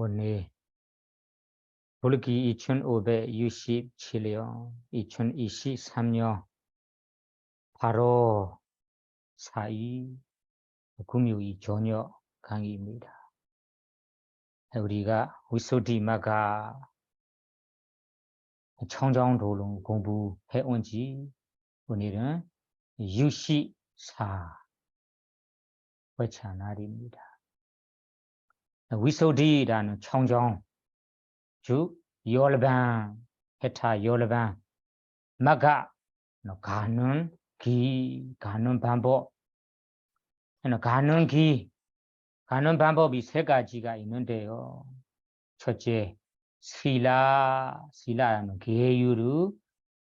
오늘 볼기 2567년 2023년 8월 4일 금요일 저녁 강의입니다. 우리가 위소디마가 청정도론 공부해온 지 오늘은 64 회차 날입니다. 위소디라는 청정 즉 열반 해타 열반 마가 가는 기 가는 방법 가는 방법이 세 가지가 있는데요. 첫째 실라는 계율을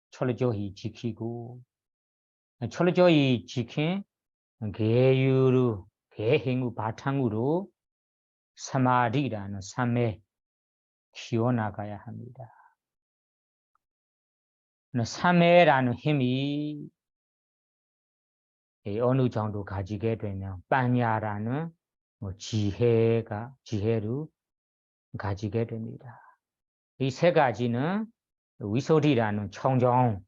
철저히 지키고 철저히 지킨 계율을 계행의 바탕으로 사마디라는 삶에 키워나가야 합니다. 사매라는 힘이 어느 정도 가지게 되면 빠냐라는 지혜를 가지게 됩니다. 이 세 가지는 위소리라는 청정,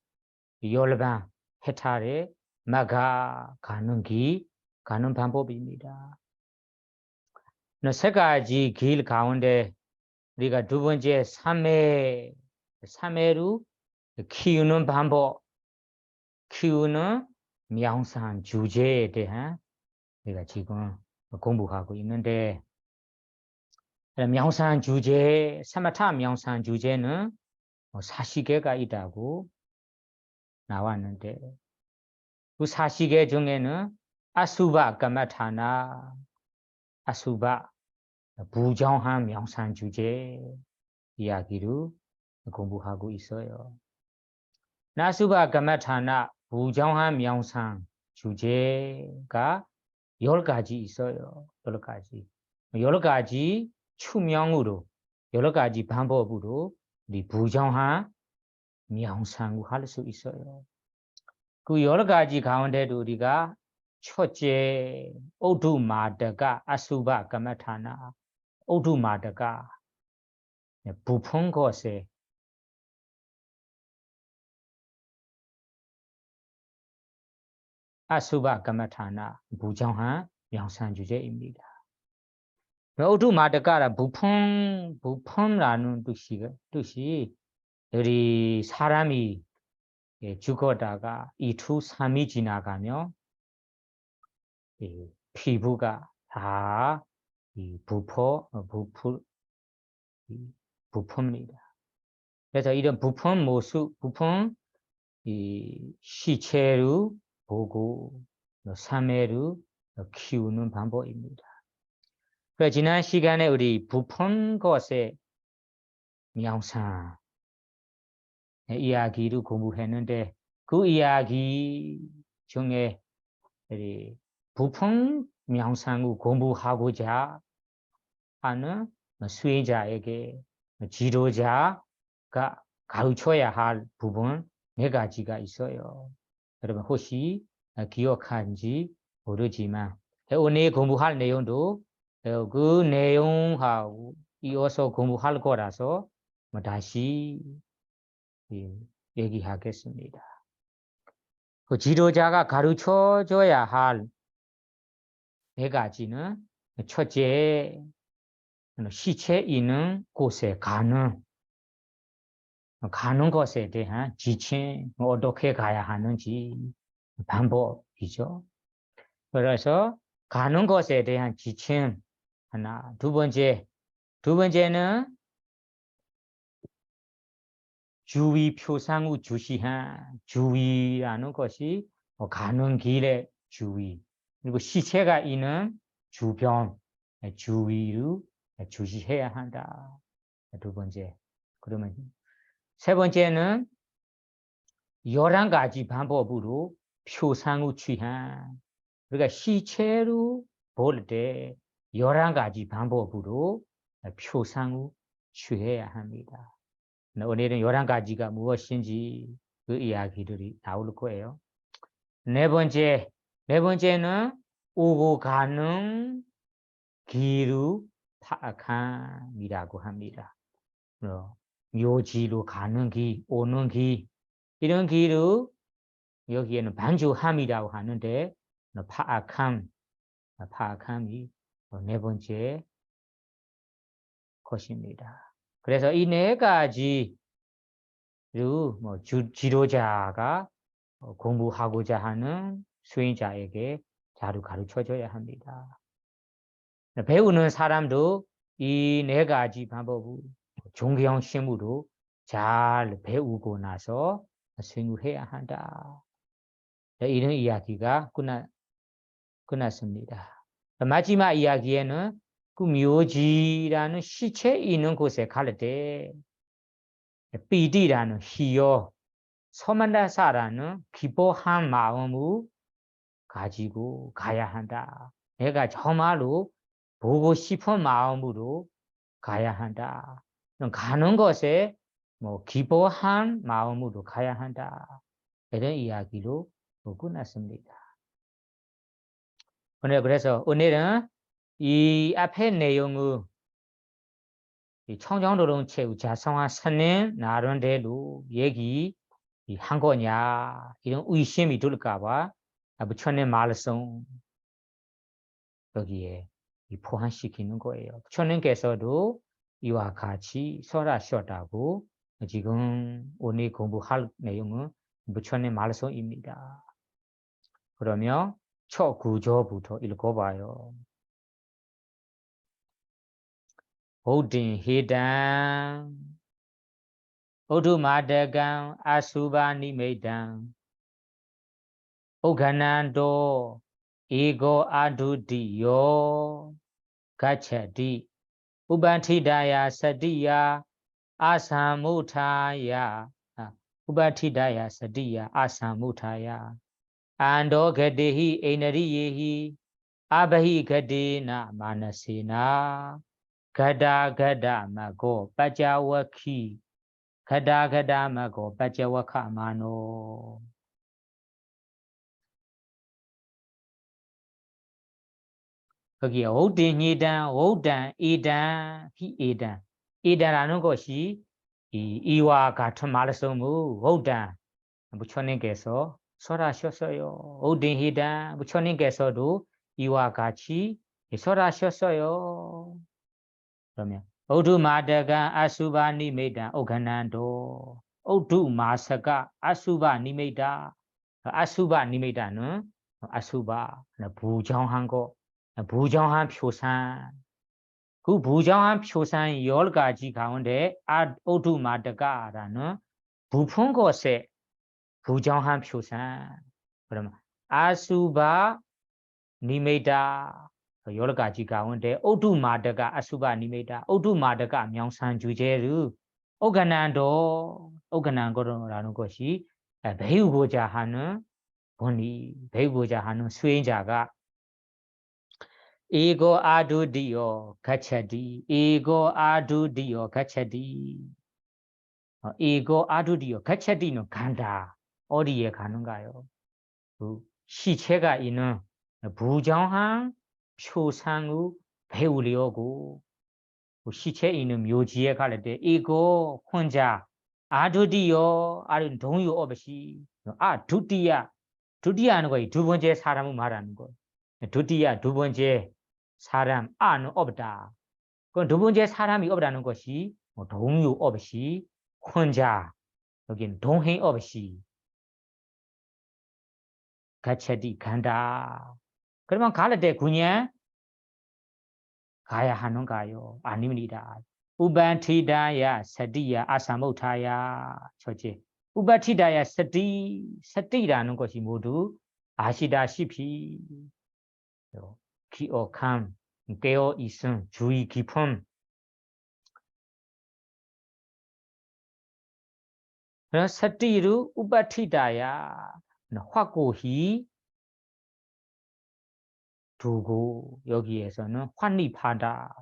열반, 해탈에 마가 가는 방법입니다. 세 가지 길 가운데 우리가 두 번째 사매로 키우는 방법, 키우는 명상 주제에 대한 우리가 지금 공부하고 있는데 명상 주제, 사마타 명상 주제는 40개가 있다고 나왔는데 그 40개 중에는 아수바 까마타나 아수바 부정한 명상 주제 이야기를 공부하고 있어요. 나수바 까마타나 부정한 명상 주제가 10가지 있어요. 10가지. 여러 가지 추명으로, 여러 가지 방법으로 우리 부정한 명상을 할 수 있어요. 그 여러 가지 가운데도 우리가 첫째, 오두마다가 아수바 까마타나, 오두마다가 부푼 것에 아수바 까마타나 부정한 명상 주제입니다. 오두마다가 부푼라는 뜻이 우리 사람이 죽어다가 2주 3일 지나가면 피부가 다 부품입니다. 그래서 이런 부품 모습, 시체를 보고 사매를 키우는 방법입니다. 그래서 지난 시간에 우리 부품 것의 명상 이야기를 공부했는데 그 이야기 중에 부품 명상을 공부하고자 하는 수혜자에게 지도자가 가르쳐야 할 부분 4가지가 있어요. 여러분 혹시 기억하는지 모르지만 오늘 공부할 내용도 그 내용하고 이어서 공부할 거라서 다시 얘기하겠습니다. 그 지도자가 가르쳐줘야 할 4가지는 첫째, 시체 있는 곳에 가는 것에 대한 지침, 어떻게 가야 하는지 방법이죠. 그래서 가는 것에 대한 지침 하나, 두 번째는 주위 표상우 주시한 주위라는 것이 가는 길의 주위, 그리고 시체가 있는 주변 주위를 주시해야 한다. 두 번째. 그러면 세 번째는 11가지 방법으로 표상우 취한, 그러니까 시체로 볼 때 11가지 방법으로 표상우 취해야 합니다. 오늘은 11가지가 무엇인지 그 이야기들이 나올 거예요. 네 번째는 오고 가는 길을 파악함이라고 합니다. 묘지로 가는 길, 오는 길, 이런 길을 여기에는 반주함이라고 하는데 파악함이 네 번째 것입니다. 그래서 이 네 가지를 지도자가 공부하고자 하는 수행자에게 잘 가르쳐줘야 합니다. 배우는 사람도 이 네 가지 방법을 존경심으로 잘 배우고 나서 수행해야 한다. 이런 이야기가 끝났습니다. 마지막 이야기에는 그 묘지라는 시체 있는 곳에 갈 때 삐디라는 희요, 소만다사라는 기뻐한 마음을 가지고 가야 한다. 내가 정말로 보고 싶은 마음으로 가야 한다. 가는 것에 기뻐한 마음으로 가야 한다. 이런 이야기로 끝났습니다. 그래서 오늘은 이 앞에 내용을 청정노동체육 자성화 선행 나름대로 얘기한 거냐 이런 의심이 들까봐 부처님 말씀 여기에 포함시키는 거예요. 부처님께서도 이와 같이 설하셨다고 지금 오늘 공부할 내용은 부처님 말씀입니다. 그러면 첫 구조부터 읽어봐요. 호딘 헤단 오두마대강 아수바니메단 오가난도 이고 아두디요 가차디 우반티다야 사디야 아사무타야 우반티다야 사디야 아사무타야 안도게데히 에너리예히 아바히 게데나 마나세나 가다 마고 빠자와키 가다 마고 빠자와카 마노 거기에 오딘이단 오단 이단 히에단 이단라는 것이 이와 같은 말씀을 오단 부처님께서 설하셨어요. 오딘이단 부처님께서도 이와 같이 설하셨어요. 그러면 오두마다가 아수바니메다 오가난도 오두마사가 아수바니메다 아수바니메다는 아수바 부정한 거 부정한 표산 그 부정한 표산 10가지 가운데 오두마다가라는 부푼 것에 부정한 표산 그러면 아수바 니메다 10가지 가운데 오두마다가 아수바 니메다 오두마다가 명산 주제를 오가난거라는 것이 배우고자 하는 본이 배우고자 하는 수행자가 이고 아두디요 가차디 이고 아두디요 가차디 이고 아두디요 가차디는 간다. 어디에 가는가요? 그 시체가 있는 부정한 표상을 배우려고 시체 있는 묘지에 갈 때 이거 혼자 아두디요 아는 동요 없이 두디야는 거예요. 두 번째 사람을 말하는 거예요. 두디야 두 번째 사람 아는 없다. 그건 두 번째 사람이 없다는 것이 동요 없이 혼자 여기는 동행 없이 가차디 간다. 그러면 갈 때 그냥 가야 하는가요? 아닙니다. 우반티다야 사디야 아사모타야 첫째 우반티다야 사디라는 것이 모두 아시다시피 기억함 깨어 있음 주의 깊음 그런 사디를 우반티다야 확고히 두고 여기에서는 환립하다.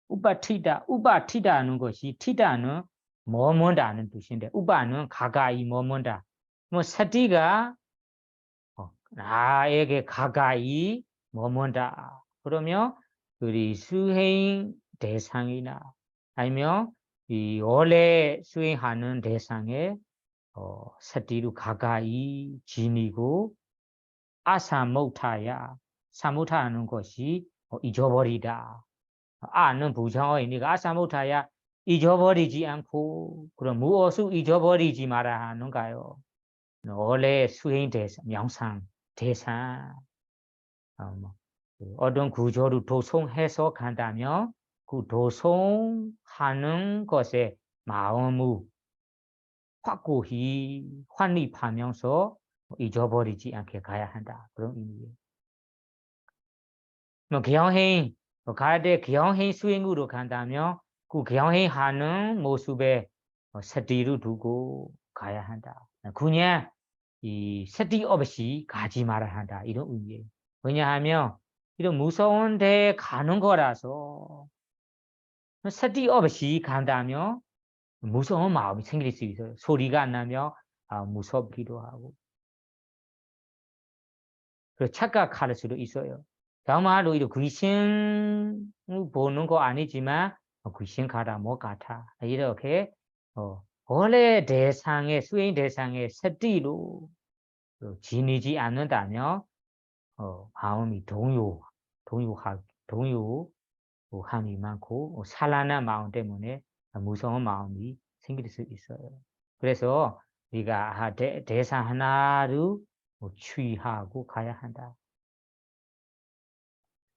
우바티다는 것이 티다는 머문다는 뜻인데 우바는 가까이 머문다. 사티가 나에게 가까이 머문다. 그러면 우리 수행 대상이나 아니면 이 원래 수행하는 대상에 사티로 가까이 지니고 아사모타야 사모타하는 것이 잊어버리다. 아는 부정어이니까 아사모타야 잊어버리지 않고 그럼 무엇을 잊어버리지 말아 하는가요? 원래 수행 대상, 명상 대상 어떤 구조를 도송해서 간다면 그 도송하는 것에 마음을 확고히 환립하면서 잊어버리지 않게 가야 한다. 그런 의미예요. 경행, 가야 될 경행 수행으로 간다면 그 경행하는 모습에 사티를 두고 가야 한다. 그냥 이 사티 없이 가지 말아야 한다. 이런 의미예요. 왜냐하면 이런 무서운 데 가는 거라서 사티 없이 간다면 무서운 마음이 생길 수 있어요. 소리가 안 나면 무섭기도 하고. 그래서 착각할 수도 있어요. 정말로 이런 귀신 보는 거 아니지만 귀신 가다 뭐 같아. 이렇게 원래 대상의 수행 대상의 사티로 지니지 않는다면 마음이 동요함이 많고 산란한 마음 때문에 무서운 마음이 생길 수 있어요. 그래서 우리가 대상 하나를 추이하고 가야 한다.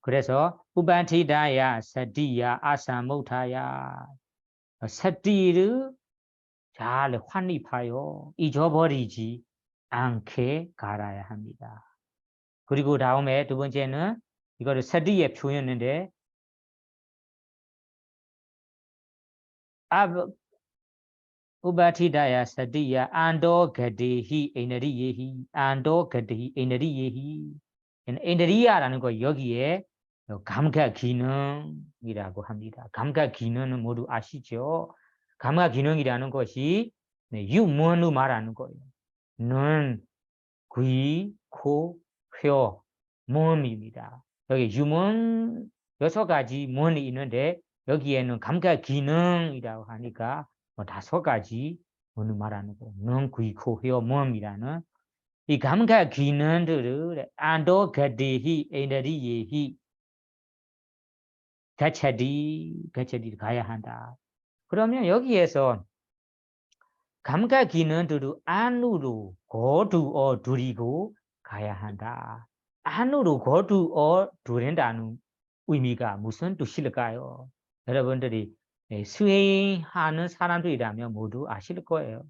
그래서 우반티다야 사티야 아사모타야 사티를 잘 환립하여 잊어버리지 않게 갈아야 합니다. 그리고 다음에 두 번째는 이거를 사티의 표현인데 우바티다야 사티야 안도 가데히 에너리예히 안도 가데히 에너리예히 에너리야라는 거 여기에 감각 기능이라고 합니다. 감각 기능은 모두 아시죠? 감각 기능이라는 것이 유문으로 말하는 거예요. 눈, 귀, 코, 혀, 몸입니다. 여기 유문 6가지 문이 있는데 여기에는 감각 기능이라고 하니까 5가지 문을 말하는 거예요. 눈, 귀, 코, 혀, 몸이라는 이 감각 기능들을 안도 가데히 에너리예히 가차디 가야 한다. 그러면 여기에서 감각 기능들을 안으로 거두어 두리고 가야 한다. 안으로 거두어 두린다는 의미가 무슨 뜻일까요? 여러분들이 수행하는 사람들이라면 모두 아실 거예요.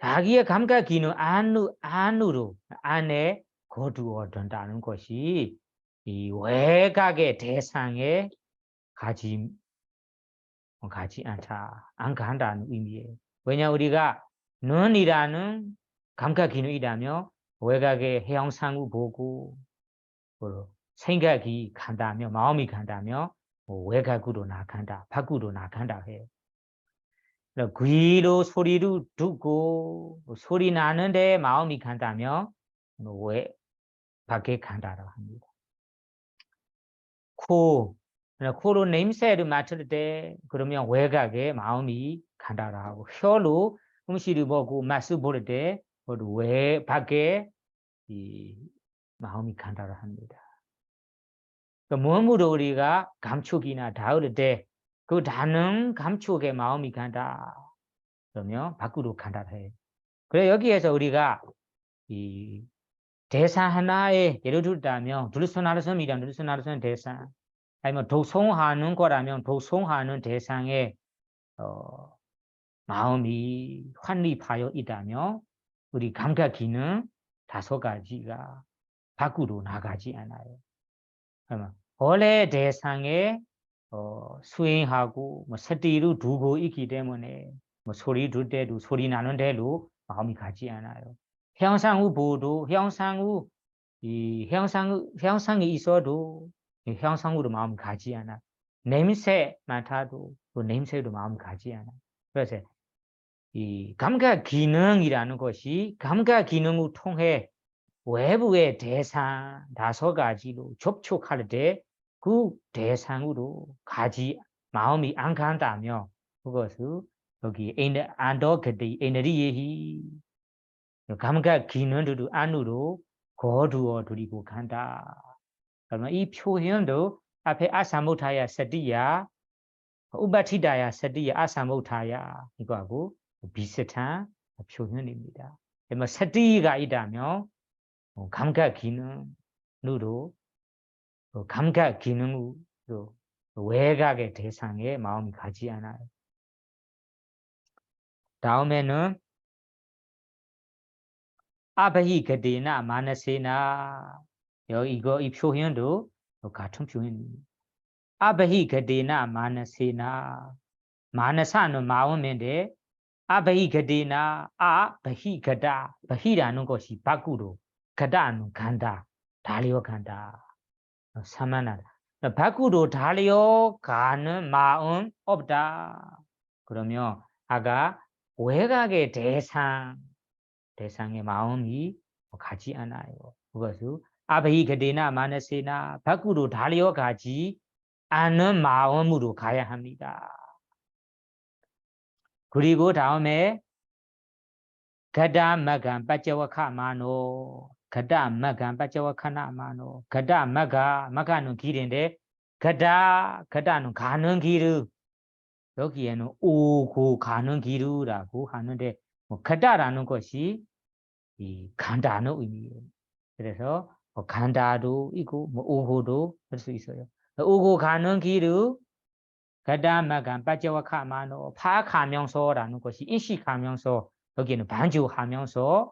자기의 감각 기능 안으로 안에 거두어 둔다는 것이 이 외곽의 대상에 가지 않다, 안 간다는 의미예요. 왜냐 우리가 눈이라는 감각 기능이라며 외곽의 형상을 보고 생각이 간다며 마음이 간다며 외곽으로 나간다, 밖으로 나간다 해요. 귀로 소리를 듣고 소리 나는데 마음이 간다며 왜 밖에 간다라고 합니다. 코로 냄새를 맡을 때 그러면 외곽에 마음이 간다라고 혀로 음식을 먹고 맛을 볼 때 외 밖에 이 마음이 간다라 합니다. 몸으로 우리가 감촉이나 닿을 때 그 닿는 감촉에 마음이 간다. 그러면 밖으로 간다라 해요. 그래 여기에서 우리가 이 대사 하나에 예를 들자면 둘손하르섬이란 둘손하르섬 대사 아니면 도송하는 거라면 도송하는 대상에 마음이 환립하여 있다면 우리 감각 기능 5가지가 밖으로 나가지 않아요. 그러면 원래 대상에 수행하고 사티를 두고 있기 때문에 소리 들 때도 소리 나는 대로 마음이 가지 않아요. 형상을 보도 형상이 있어도 형상으로 마음 가지 않아. 냄새 맡아도 그 냄새로 마음 가지 않아. 그래서 이 감각 기능이라는 것이 감각 기능을 통해 외부의 대상 5가지로 접촉할 때 그 대상으로 가지 마음이 안 간다며 그것을 여기 안도그디 에너지예히 감각 기능도 안으로 거두어 들이고 간다. 그러면 이 표현도 앞에 아사모타야 서디야 우바티다야 서디야 아사모타야 이거하고 비슷한 표현입니다. 그러면 서디가 있다면 감각 기능으로 감각 기능으로 외각의 대상에 마음이 가지 않아요. 다음에는 아바히 그데나 마나세나 이거 이 표현도 같은 표현입니다. 아바히 그데나 마나세나 마나사는 마음인데 아바히 그데나 아바히 그다 바히라는 것이 바꾸로 그다는 간다 달려 간다 사만하다 바꾸로 달려 가는 마음 없다. 그러면 아가 외각의 대상의 마음이 가지 않아요. 그것을 아베히 그데나 마나세나 밖으로 달려 가지 않는 마음으로 가야 합니다. 그리고 다음에 가다 마간 빠져와카 마노 가다 마간 빠져와카나 마노 가다 마가는 길인데 가다는 가는 길을 여기에는 오고 가는 길이라고 하는데 가다라는 것이 이 간다는 의미예요. 그래서 간다도 있고 오고도 할 수 있어요. 오고 가는 길을 가다마간 빠져와카마노 파가면서라는 것이 인식하면서 여기는 반주하면서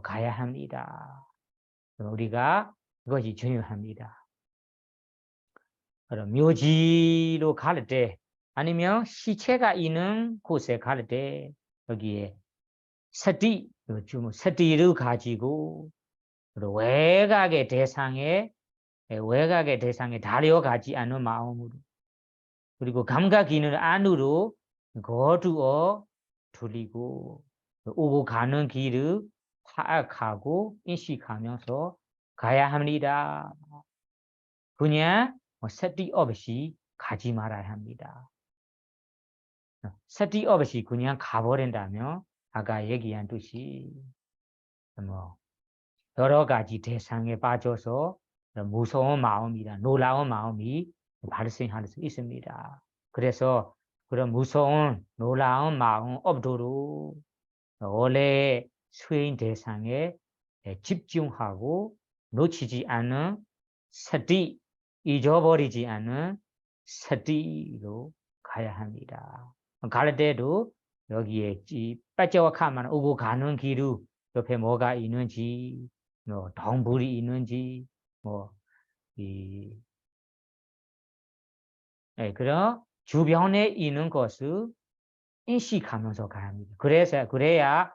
가야 합니다. 우리가 그것이 중요합니다. 그럼 묘지로 갈 때 아니면 시체가 있는 곳에 갈 때 여기에 서디를 가지고 외곽의 대상에 달려가지 않은 마음으로 그리고 감각 기능 안으로 거두어 돌리고 오고 가는 길을 파악하고 인식하면서 가야 합니다. 그냥 서디 없이 가지 말아야 합니다. 서디 없이 그냥 가버린다면 아까 얘기한 듯이 여러 가지 대상에 빠져서 무서운 마음이나 놀라운 마음이 발생할 수 있습니다. 그래서 그런 무서운 놀라운 마음 없도록 원래 수행 대상에 집중하고 놓치지 않은 서디, 잊어버리지 않은 서디로 가야 합니다. 갈 때도 여기에 빠져와카만 오고 가는 길을 옆에 뭐가 있는지 동물이 있는지 그런 주변에 있는 것을 인식하면서 가야 합니다. 그래야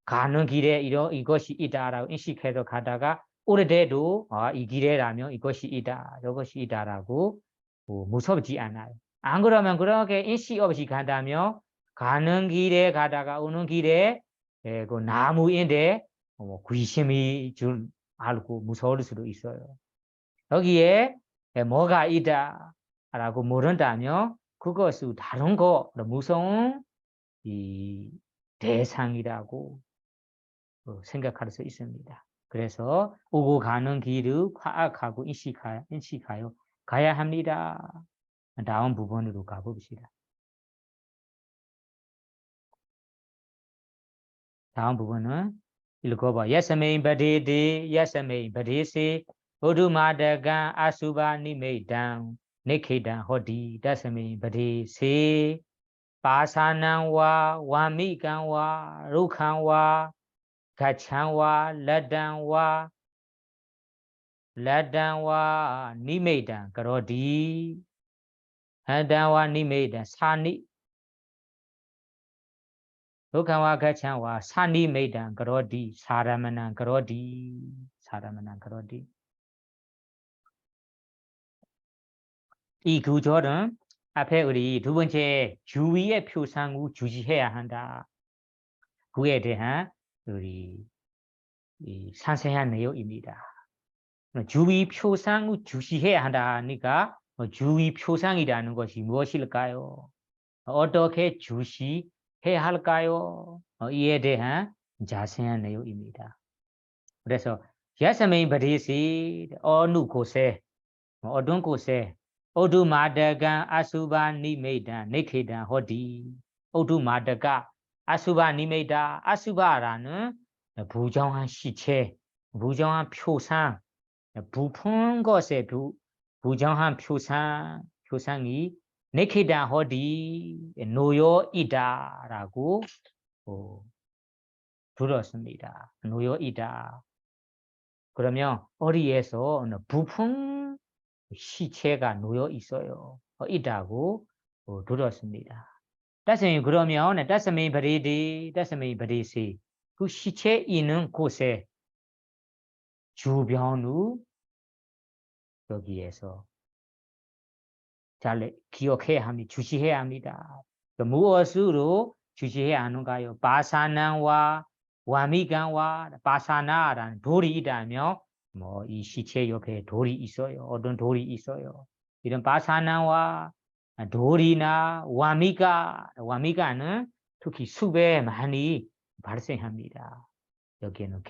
가는 길에 이것이 있다라고 인식해서 가다가 오래돼도 이 길에라면 이것이 있다, 이것이 있다라고 무섭지 않아요. 안 그러면 그렇게 인식 없이 간다면 가는 길에 가다가 오는 길에 그 나무인데 귀신이 줄 알고 무서울 수도 있어요. 여기에 뭐가 있다라고 모른다면 그것을 다른 거 무서운 이 대상이라고 생각할 수 있습니다. 그래서 오고 가는 길을 파악하고 인식하여 가야 합니다. 다음 부분으로 가봅시다. 다음 부분은 읽어봐. 야스메인 바데데 야스메인 바데세 오두마다간 아수바 니메이당 니케당 호디 다스메인 바데세 파사난와 와미간와 루칸와 가찬와 라단와 니메이당 그러디 한단와 니메이당 사니 루칸와 가찬와 사니 메이당 그러디 사라마난 그러디 이 구절은 앞에 우리 두 번째 주위의 표상을 주시해야 한다. 그에 대한 우리 상세한 내용입니다. 주위 표상을 주시해야 한다니까 주위 표상이라는 것이 무엇일까요? 어떻게 주시해야 할까요? 이에 대한 자세한 내용입니다. 그래서 야스민 바리시 어느 곳에 어떤 곳에 오두마다간 아수바 니메다 네케다 호디 오두마다가 아수바 니메다 아수바라는 부정한 시체 부정한 표상 부푼 것의 부정한 표상이 네케다 호디 노여이다라고 들었습니다. 노여이다. 그러면 어디에서 부푼 시체가 놓여 있어요. 있다고 들었습니다. 따스미 그러면 따스미 버리시 그 시체 있는 곳에 주변으로 여기에서 잘 기억해야 합니다. 주시해야 합니다. 무엇으로 주시해야 하는가요? 바사난과 와미간과 바사나라는 돌이 있다며 이 시체 옆에 돌이 있어요. 어떤 돌이 있어요. 이런 바사나와 돌이나 와미가는 특히 숲에 많이 발생합니다. 여기에는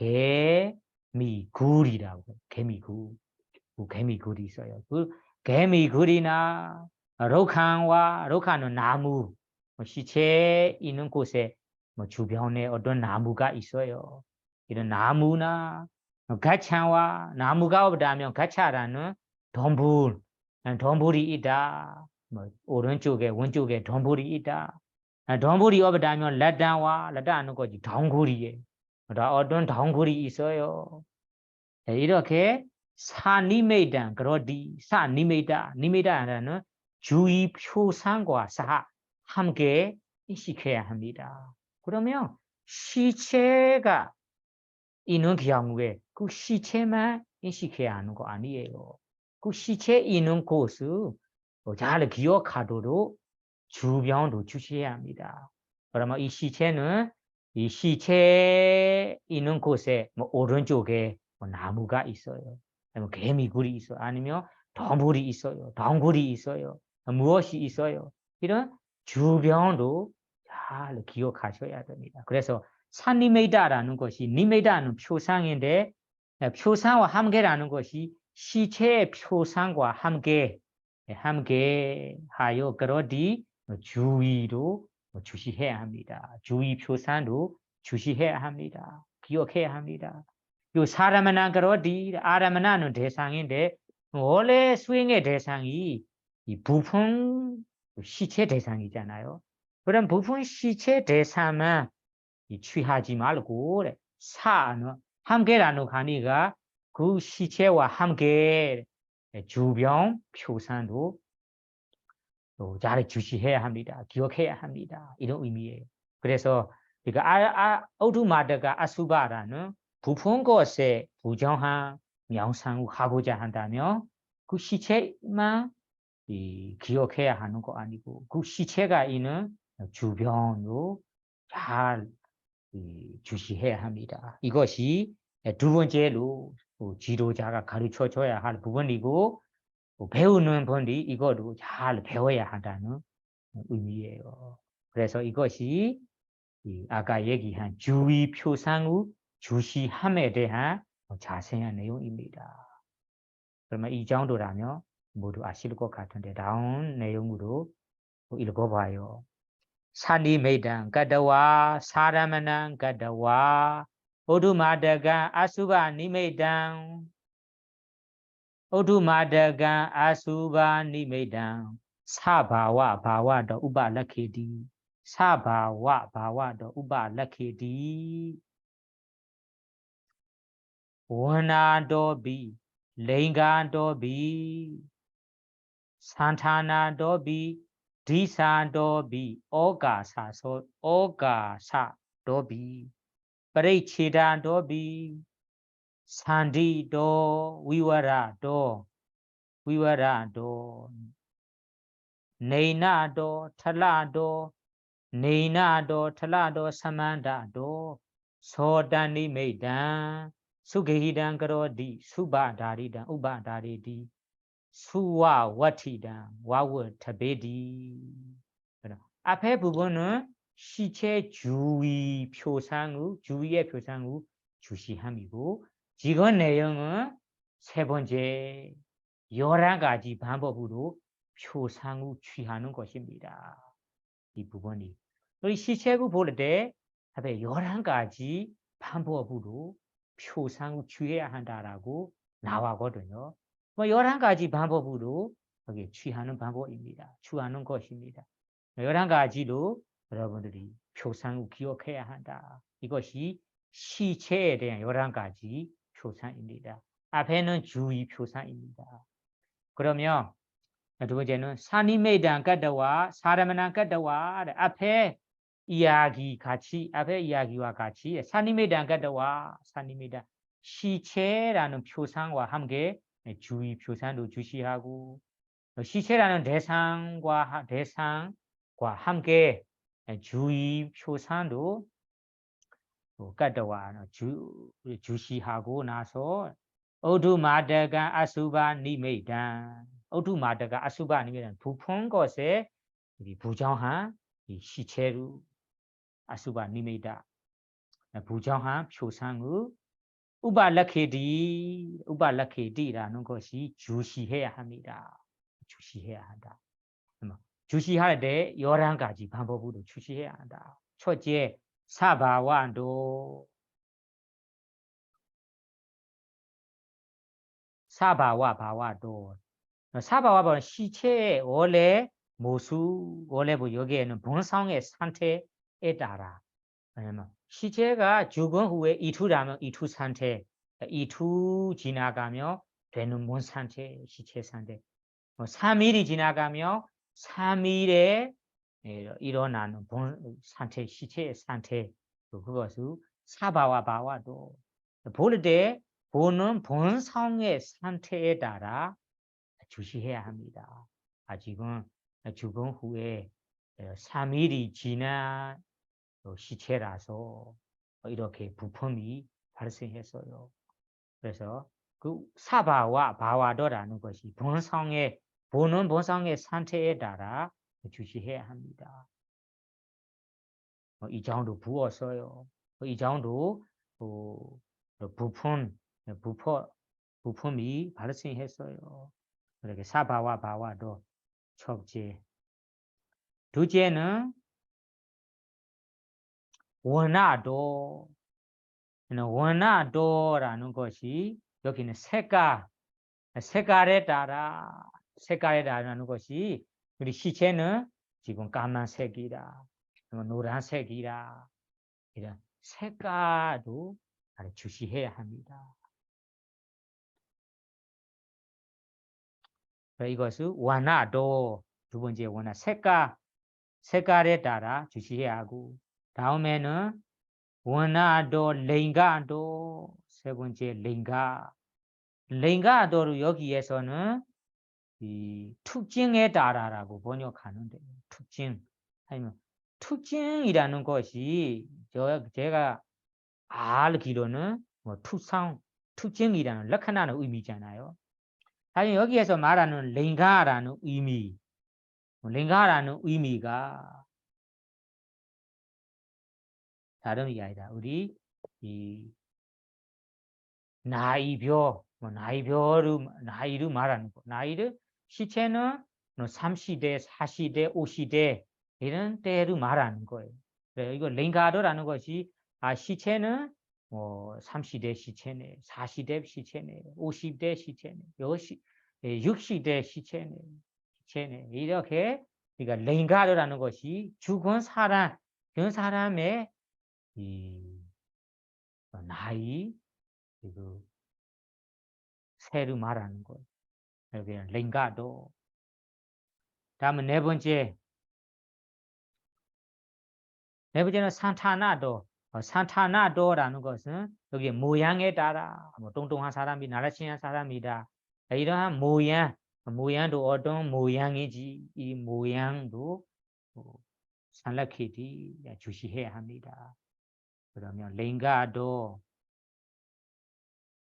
개미굴이라고 개미굴이 있어요. 그 개미굴이나 록한은 나무 시체 있는 곳에 주변에 어떤 나무가 있어요. 이런 나무나 가차와 나무가 없다면 가차라는 덤불이 있다. 오른쪽에 왼쪽에 덤불이 있다. 덤불이 없다면 라다는 거지 덩굴이에요. 어떤 덩굴이 있어요. 이렇게 사니메단 그러디 니메다라는 주의 표상과 함께 인식해야 합니다. 그러면 시체가 있는 경우에 그 시체만 인식해야 하는 거 아니에요. 그 시체 있는 곳을 잘 기억하도록 주변도 주시해야 합니다. 그러면 이 시체는 이 시체 있는 곳에 오른쪽에 나무가 있어요. 아니면 개미굴이 있어요. 아니면 덩굴이 있어요. 덩굴이 있어요. 무엇이 있어요. 이런 주변도 잘 기억하셔야 됩니다. 그래서 산니메다라는 것이 니메다는 표상인데 표상과 함께라는 것이 시체의 표상과 함께 하여 그러디 주의로 주시해야 합니다. 주의 표상도 주시해야 합니다. 기억해야 합니다. 요 사람은 그러디 아람은 대상인데 원래 수행의 대상이 이 부품 시체 대상이잖아요. 그럼 부품 시체 대상은 취하지 말고 사는 함께라는 가니가 그 시체와 함께 주변 표상도 잘 주시해야 합니다. 기억해야 합니다. 이런 의미예요. 그래서 오두마다가 아수바라는 부푼 것에 부정한 명상을 하고자 한다면 그 시체만 기억해야 하는 거 아니고 그 시체가 있는 주변으로 잘 주시해야 합니다. 이것이 두 번째로 지도자가 가르쳐 줘야 할 부분이고 배우는 분이 이거를 잘 배워야 한다는 의미예요. 그래서 이것이 아까 얘기한 주의 표상의 주시함에 대한 자세한 내용입니다. 그러면 이 정도라면 모두 아실 것 같은데 다음 내용으로 읽어봐요. 산디메이당 가다와 사라마낭 가다와 오두마다가 아수바 니메이당 오두마다가 아수바 니메이당 사바와 바와도 우발라케디 사바와 바와도 우발라케디 원나도비 레인간도비 산타나도비 디산도비 오가사도비ปริเฉดานโดบี 산디도 위와라도 네이나도 탈라도 네이나도 탈라도 사만다도 소단니메단 수게히단 그러디 수바다리단 우바다리디 수와 와티단 와워 타베디 앞에 부분은 시체 주의 표상우 주의의 표상우 주시함이고 지금 내용은 세 번째 11가지 방법으로 표상우 취하는 것입니다. 이 부분이 우리 시체부 볼 때 앞에 11가지 방법으로 표상우 취해야 한다라고 나와거든요. 뭐 11가지 방법으로 여기 취하는 방법입니다. 취하는 것입니다. 11가지로 여러분들이 표상을 기억해야 한다. 이것이 시체에 대한 11가지 표상입니다. 앞에는 주의 표상입니다. 그러면 두 번째는 사니메단 까다와 사람만 까다와 앞에 이야기 같이 앞에 이야기와 같이 사니메단 까다와 사니메단 시체라는 표상과 함께 주의 표상도 주시하고 시체라는 대상과 함께 주의 표상도 까다와 주시하고 나서 어두마다가 아수바 니메단 어두마다가 아수바 니메단 부푼 것에 부정한 시체로 아수바 니메다 부정한 표상의 우발라케디라는 것이 주시해야 합니다. 주시해야 한다. 주시할 때 11가지 방법으로 주시해야 한다. 첫째, 사바와도 사바와 바와도 사바와 바는 시체의 원래 모습, 원래 여기에는 본성의 상태에 따라 왜냐면 시체가 죽은 후에 이투라면 이투 상태, 이투 지나가며 되는 몸 상태, 시체 상태 3일이 지나가며 3일에 일어나는 상태, 시체의 상태 그것을 사바와 바와도 볼 때 보는 본성의 상태에 따라 주시해야 합니다. 아직은 죽은 후에 3일이 지난 시체라서 이렇게 부품이 발생했어요. 그래서 그 사바와 바와도라는 것이 보는 본성의 상태에 따라 주시해야 합니다. 이 정도 부었어요. 이 정도 부품이 발생했어요. 그렇게 사바와 바와도 첫째. 둘째는 원나도라는 것이 여기는 색깔에 따라라는 것이 우리 시체는 지금 까만색이라 노란색이라 이런 색깔도 주시해야 합니다. 이것은 원나도 두 번째 원나 색깔에 따라 주시해야 하고 다음에는 원나도 랭가도 세 번째 랭가도를 여기에서는 이 특징에 따라라고 번역하는데 특징 아니면 특징이라는 것이 제가 알기로는 뭐 특징이라는 럭하나는 의미잖아요. 사실 여기에서 말하는 랭가라는 의미가 다름이 아니라 우리 이 나이별 나이를 말하는 거. 나이를 시체는 30대, 40대, 50대 이런 때를 말하는 거예요. 그래서 이거 랭가도라는 것이 시체는 30대 시체네, 40대 시체네, 50대 시체네, 60대 시체네 이렇게 그러니까 랭가도라는 것이 죽은 사람, 그 사람의 이 나이 그 새로 말하는 거예요. 여기 랭가도. 다음은 네 번째는 산타나도라는 것은 여기 모양에 따라 뭐 뚱뚱한 사람이 날씬한 사람이다. 이러한 모양도 어떤 모양이지 이 모양도 산락해디 주시해야 합니다. 그러면 랭가도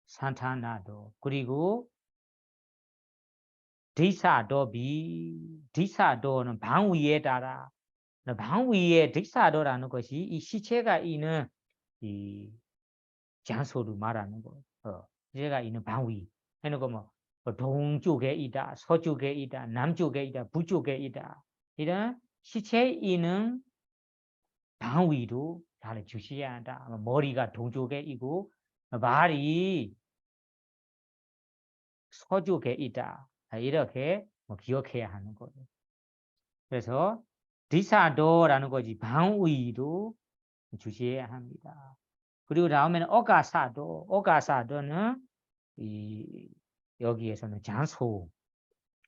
산타나도 그리고 디사도비 디사도는 방 위에 따라 방 위에 디사도라는 것이 이 시체가 있는 이 장소를 말하는 거. 시체가 있는 방 위. 하는 거뭐 동쪽에 있다, 서쪽에 있다, 남쪽에 있다, 북쪽에 있다. 이런 시체 있는 방 위도 잘 주시해야 한다. 머리가 동쪽에 있고 발이 서쪽에 있다. 이렇게 기억해야 하는 거예요. 그래서 디사도라는 거지 방 위도 주시해야 합니다. 그리고 다음에는 오가사도는 이 여기에서는 장소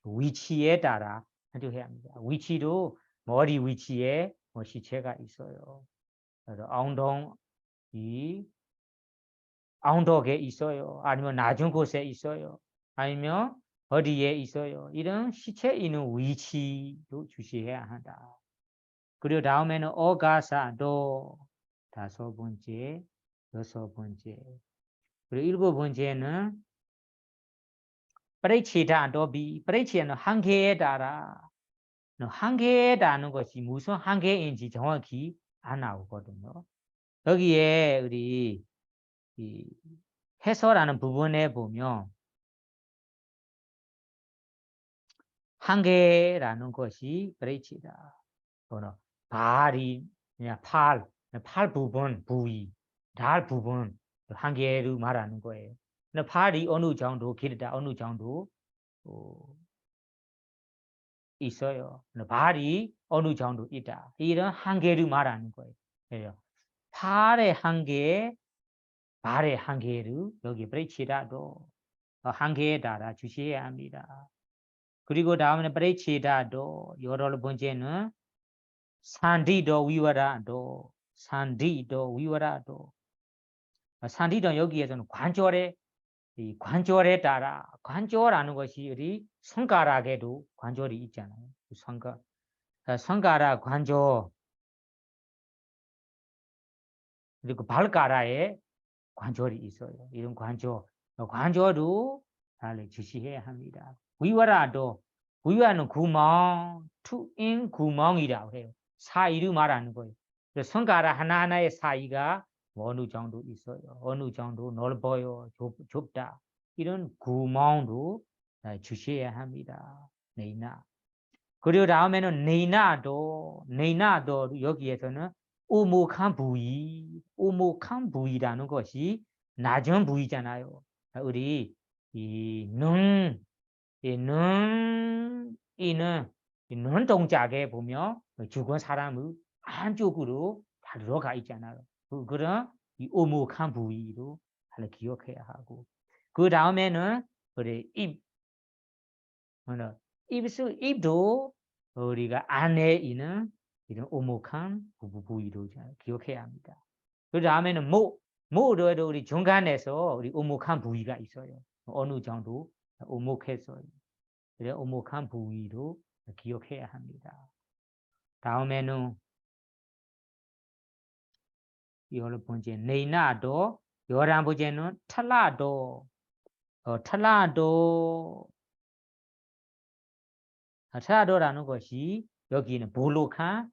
위치에 따라 해야 합니다. 위치도 머리 위치에 시체가 있어요. 그래서 엉덩이에 있어요. 아니면 낮은 곳에 있어요. 아니면 어디에 있어요. 이런 시체 있는 위치도 주시해야 한다. 그리고 다음에는 오가사도 5번째, 6번째. 그리고 7번째는 프레치다도비 프레치는 한계에 따라 한계에 따른 것이 무슨 한계인지 정확히 안 나오거든요. 여기에 우리 이 해설하는 부분에 보면 한계라는 것이 브레이치다. 발이 그냥 팔 부분 부위, 달 부분 한계를 말하는 거예요. 팔이 어느 정도 길다, 어느 정도 있어요. 발이 어느 정도 있다. 이런 한계를 말하는 거예요. 팔의 한계, 발의 한계를 여기 브레이치라도 한계에 따라 주시해야 합니다. 그리고 다음에 브레이치다도 8번째는 산디도 위와라도 산디도 위와라도 산디도 여기에서는 관절에 따라 관절하는 것이 우리 손가락에도 관절이 있잖아요. 손가락 관절 그리고 발가락에 관절이 있어요. 이런 관절도 잘 주시해야 합니다. 위와는 구멍, 투인 구멍이라고 해요. 사이를 말하는 거예요. 손가락 하나하나의 사이가 어느 정도 있어요. 어느 정도 넓어요. 좁다. 이런 구멍도 주시해야 합니다. 네이나. 그리고 다음에는 네이나도 여기에서는 오목한 부위라는 것이 낮은 부위잖아요. 우리 눈 동작에 보면 죽은 사람의 안쪽으로 다 들어가 있잖아요. 그런 이 오목한 부위로 잘 기억해야 하고 그 다음에는 우리 입도 우리가 안에 있는 이런 오목한 부위로 기억해야 합니다. 그 다음에는 목도 우리 중간에서 우리 오목한 부위가 있어요. 어느 정도 오목해서 그래 오목한 부위로 기억해야 합니다. 다음에는 10번째 네이나도 11번째는 탈라도라는 것이 여기는 볼록한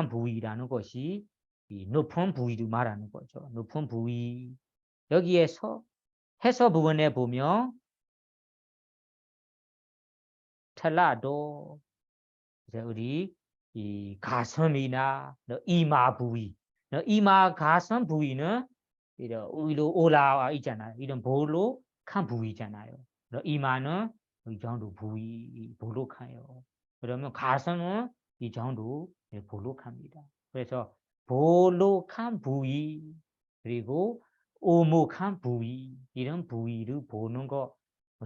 부위라는 것이 이 높은 부위를 말하는 거죠. 높은 부위 여기에서 해서 부분에 보면 탈라도 우리 이 가슴이나 이마 부위, 이마 가슴 부위는 위로 올라와 있잖아요. 이런 볼록한 부위잖아요. 이마는 이 정도 부위 볼록해요. 그러면 가슴은 이 정도 볼록합니다. 그래서 볼록한 부위 그리고 오목한 부위 이런 부위를 보는 거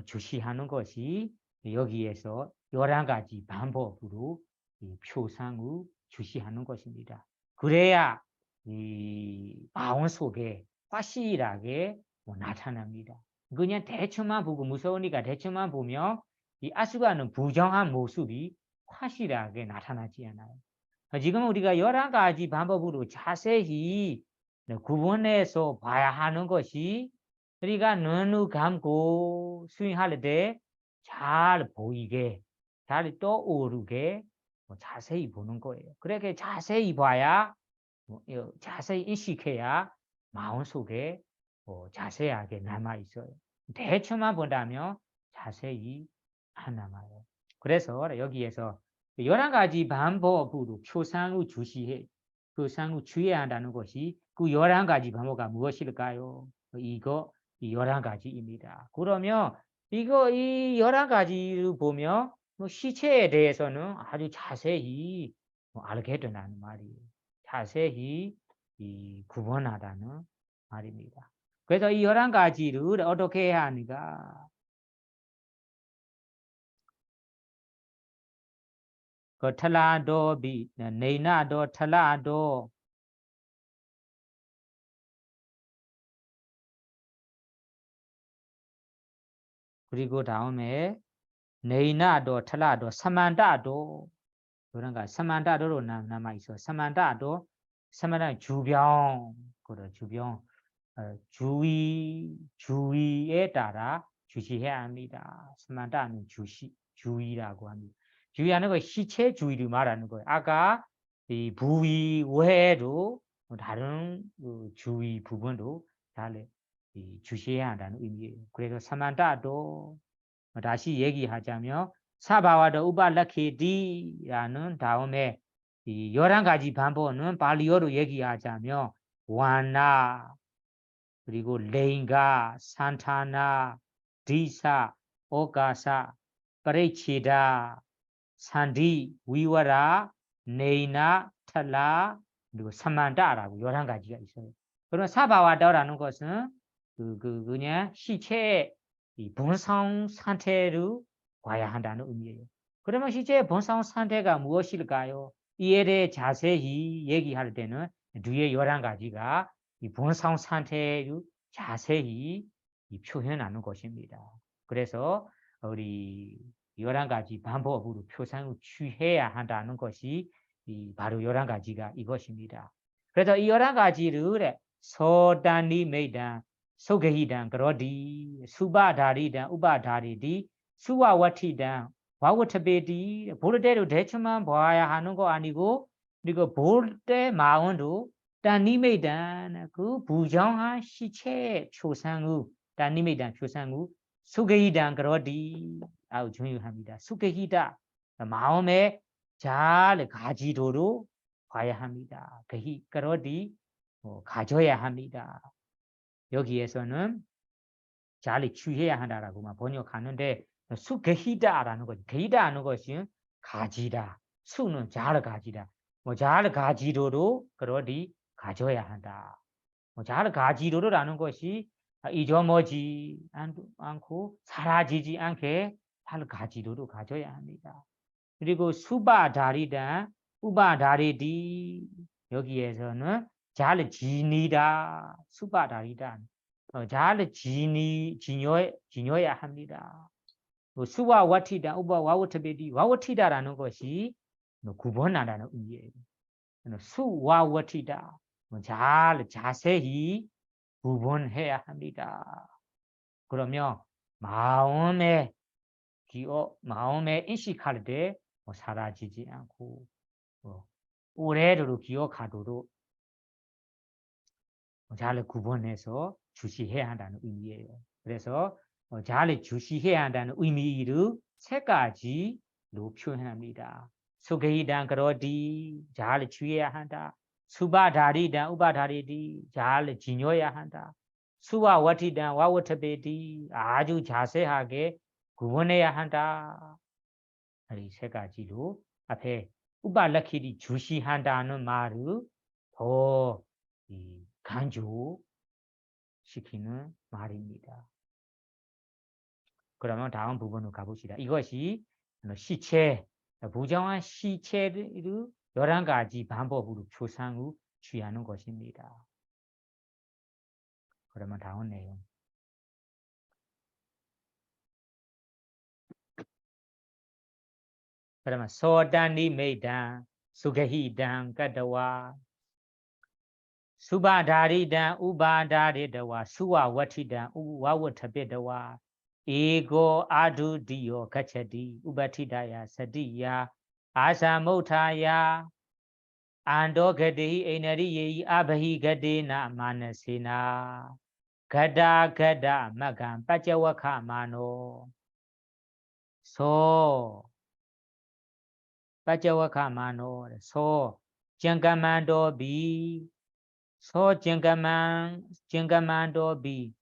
주시하는 것이 여기에서 11가지 방법으로 이 표상을 주시하는 것입니다. 그래야 이 마음 속에 확실하게 나타납니다. 그냥 대충만 보고 무서우니까 대충만 보면 이 아수가는 부정한 모습이 확실하게 나타나지 않아요. 지금 우리가 11가지 방법으로 자세히 구분해서 봐야 하는 것이 그러니까 눈을 감고 수행할 때 잘 보이게, 잘 떠오르게 자세히 보는 거예요. 그렇게 자세히 봐야 자세히 인식해야 마음속에 자세하게 남아 있어요. 대충만 본다면 자세히 안 남아요. 그래서 여기에서 11가지 방법으로 표상을 주시해, 표상을 주의해야 한다는 것이 그 11가지 방법가 무엇일까요? 이거 이 11가지입니다. 그러면 이 11가지를 보면 시체에 대해서는 아주 자세히 알게 된다는 말이에요. 자세히 구분하다는 말입니다. 그래서 이 11가지를 어떻게 해야 하는가? 그 탈라도 비 네이나도 탈라도 그리고 다음에 네이나도 탈라도 사만다도 그런가 사만다도로 남아 있어. 사만다도 주변 그래 주변 주의에 따라 주시해야 합니다. 사만다는 주의라고 합니다. 주의하는 거 시체 주의를 말하는 거예요. 아까 이 부위 외에도 다른 주의 부분도 잘 주시해야 한다는 의미예요. 그래서 사만다도 다시 얘기하자면 사바와도 우발라케디라는 다음에 이 11가지 방법은 발리어로 얘기하자면 와나 그리고 레인가, 산타나, 디사, 오가사, 파레치다, 산디, 위와라, 네이나, 탈라, 그리고 사만다라고 11가지가 있어요. 그럼 사바와다라는 것은 그냥 시체의 이 본성 상태를 봐야 한다는 의미예요. 그러면 시체의 본성 상태가 무엇일까요? 이에 대해 자세히 얘기할 때는 뒤에 11가지가 이 본성 상태를 자세히 표현하는 것입니다. 그래서 우리 11가지 방법으로 표상을 취해야 한다는 것이 바로 11가지가 이것입니다. 그래서 이 11가지를 소단리 메이단, 소게히단, 그러디, 수바다리단, 우바다리디, 수와와티단, 와우타베디, 볼 때도 대충만 봐야 하는 거 아니고, 그리고 볼 때 마음도 단니메이단, 그 부정한 시체 표상의, 단니메이단 표상의, 소게히단, 그러디, 아우 중요합니다. 수게히다, 마음에 잘 가지도록 봐야 합니다. 그러디 가져야 합니다. 여기에서는 잘 취해야 한다라고만 번역하는데 수게히다라는 거죠. 게히다라는 것이 가지다. 수는 잘 가지다. 잘 가지도록 그러디 가져야 한다. 잘 가지도록라는 것이 잊어머지 않고 사라지지 않게 잘 가지도록 가져야 합니다. 그리고 수바다리다, 우바다리디 여기에서는 잘 지니다, 수바다리다 잘 지녀야 합니다. 수와와티다, 우바와우타베디, 와우티다라는 것이 구분하라는 의미예요. 수와와티다, 잘 자세히 구분해야 합니다. 그러면 마음에 인식할 때 사라지지 않고 오래도록 기억하도록 잘 구분해서 주시해야 한다는 의미예요. 그래서 잘 주시해야 한다는 의미를 3가지로 표현합니다. 소게이단 그러디 잘 주의해야 한다. 수바다리단 우바다리디 잘 지녀야 한다. 수와와티단 와와타베디 아주 자세하게 구분해야 한다. 이 3가지로 앞에 우발라키리 주시한다는 말을 더 강조시키는 말입니다. 그러면 다음 부분으로 가봅시다. 이것이 시체, 부정한 시체를 11가지 방법으로 표상을 취하는 것입니다. 그러면 다음 내용. 그러면 소단리 메이단, 수게히단, 가다와 Subadaridan Ubadaridawa Suwa Watidan Uwawatabidawa Ego Adu Dio Kachadi Ubatidaya Sadiya Asa Motaya Ando Gadi Enari Abahi Gadina Manasina Gada Gada Magam Pachawaka Mano So Pachawaka Mano So Jangamando B So Jingamando B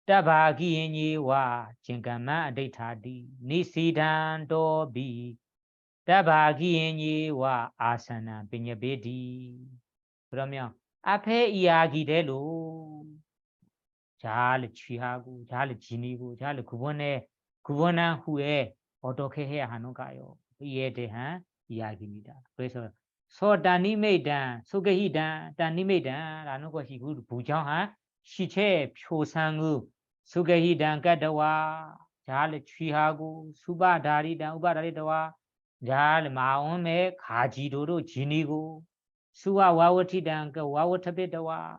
Tabagi in wa Jingama Datadi Nisidan do B Tabagi in wa Asana Binyabedi Ramya Ape Iagi delo Jal Chihagu Jal Jinigu Jal Kubona Hue Otoke Hanukayo Ye de Han Iagi Nida Preso So Dani Maidan Sugahidan Dani Maidan Ranukoshi good Bujan Shiche Pyosangu Sugahidan Gadawa Jal Chihagu Suba Daridan Ubadaridawa Jal Maome Kaji Dodo Jinigo Suwa Wawatidan Wawatabedawa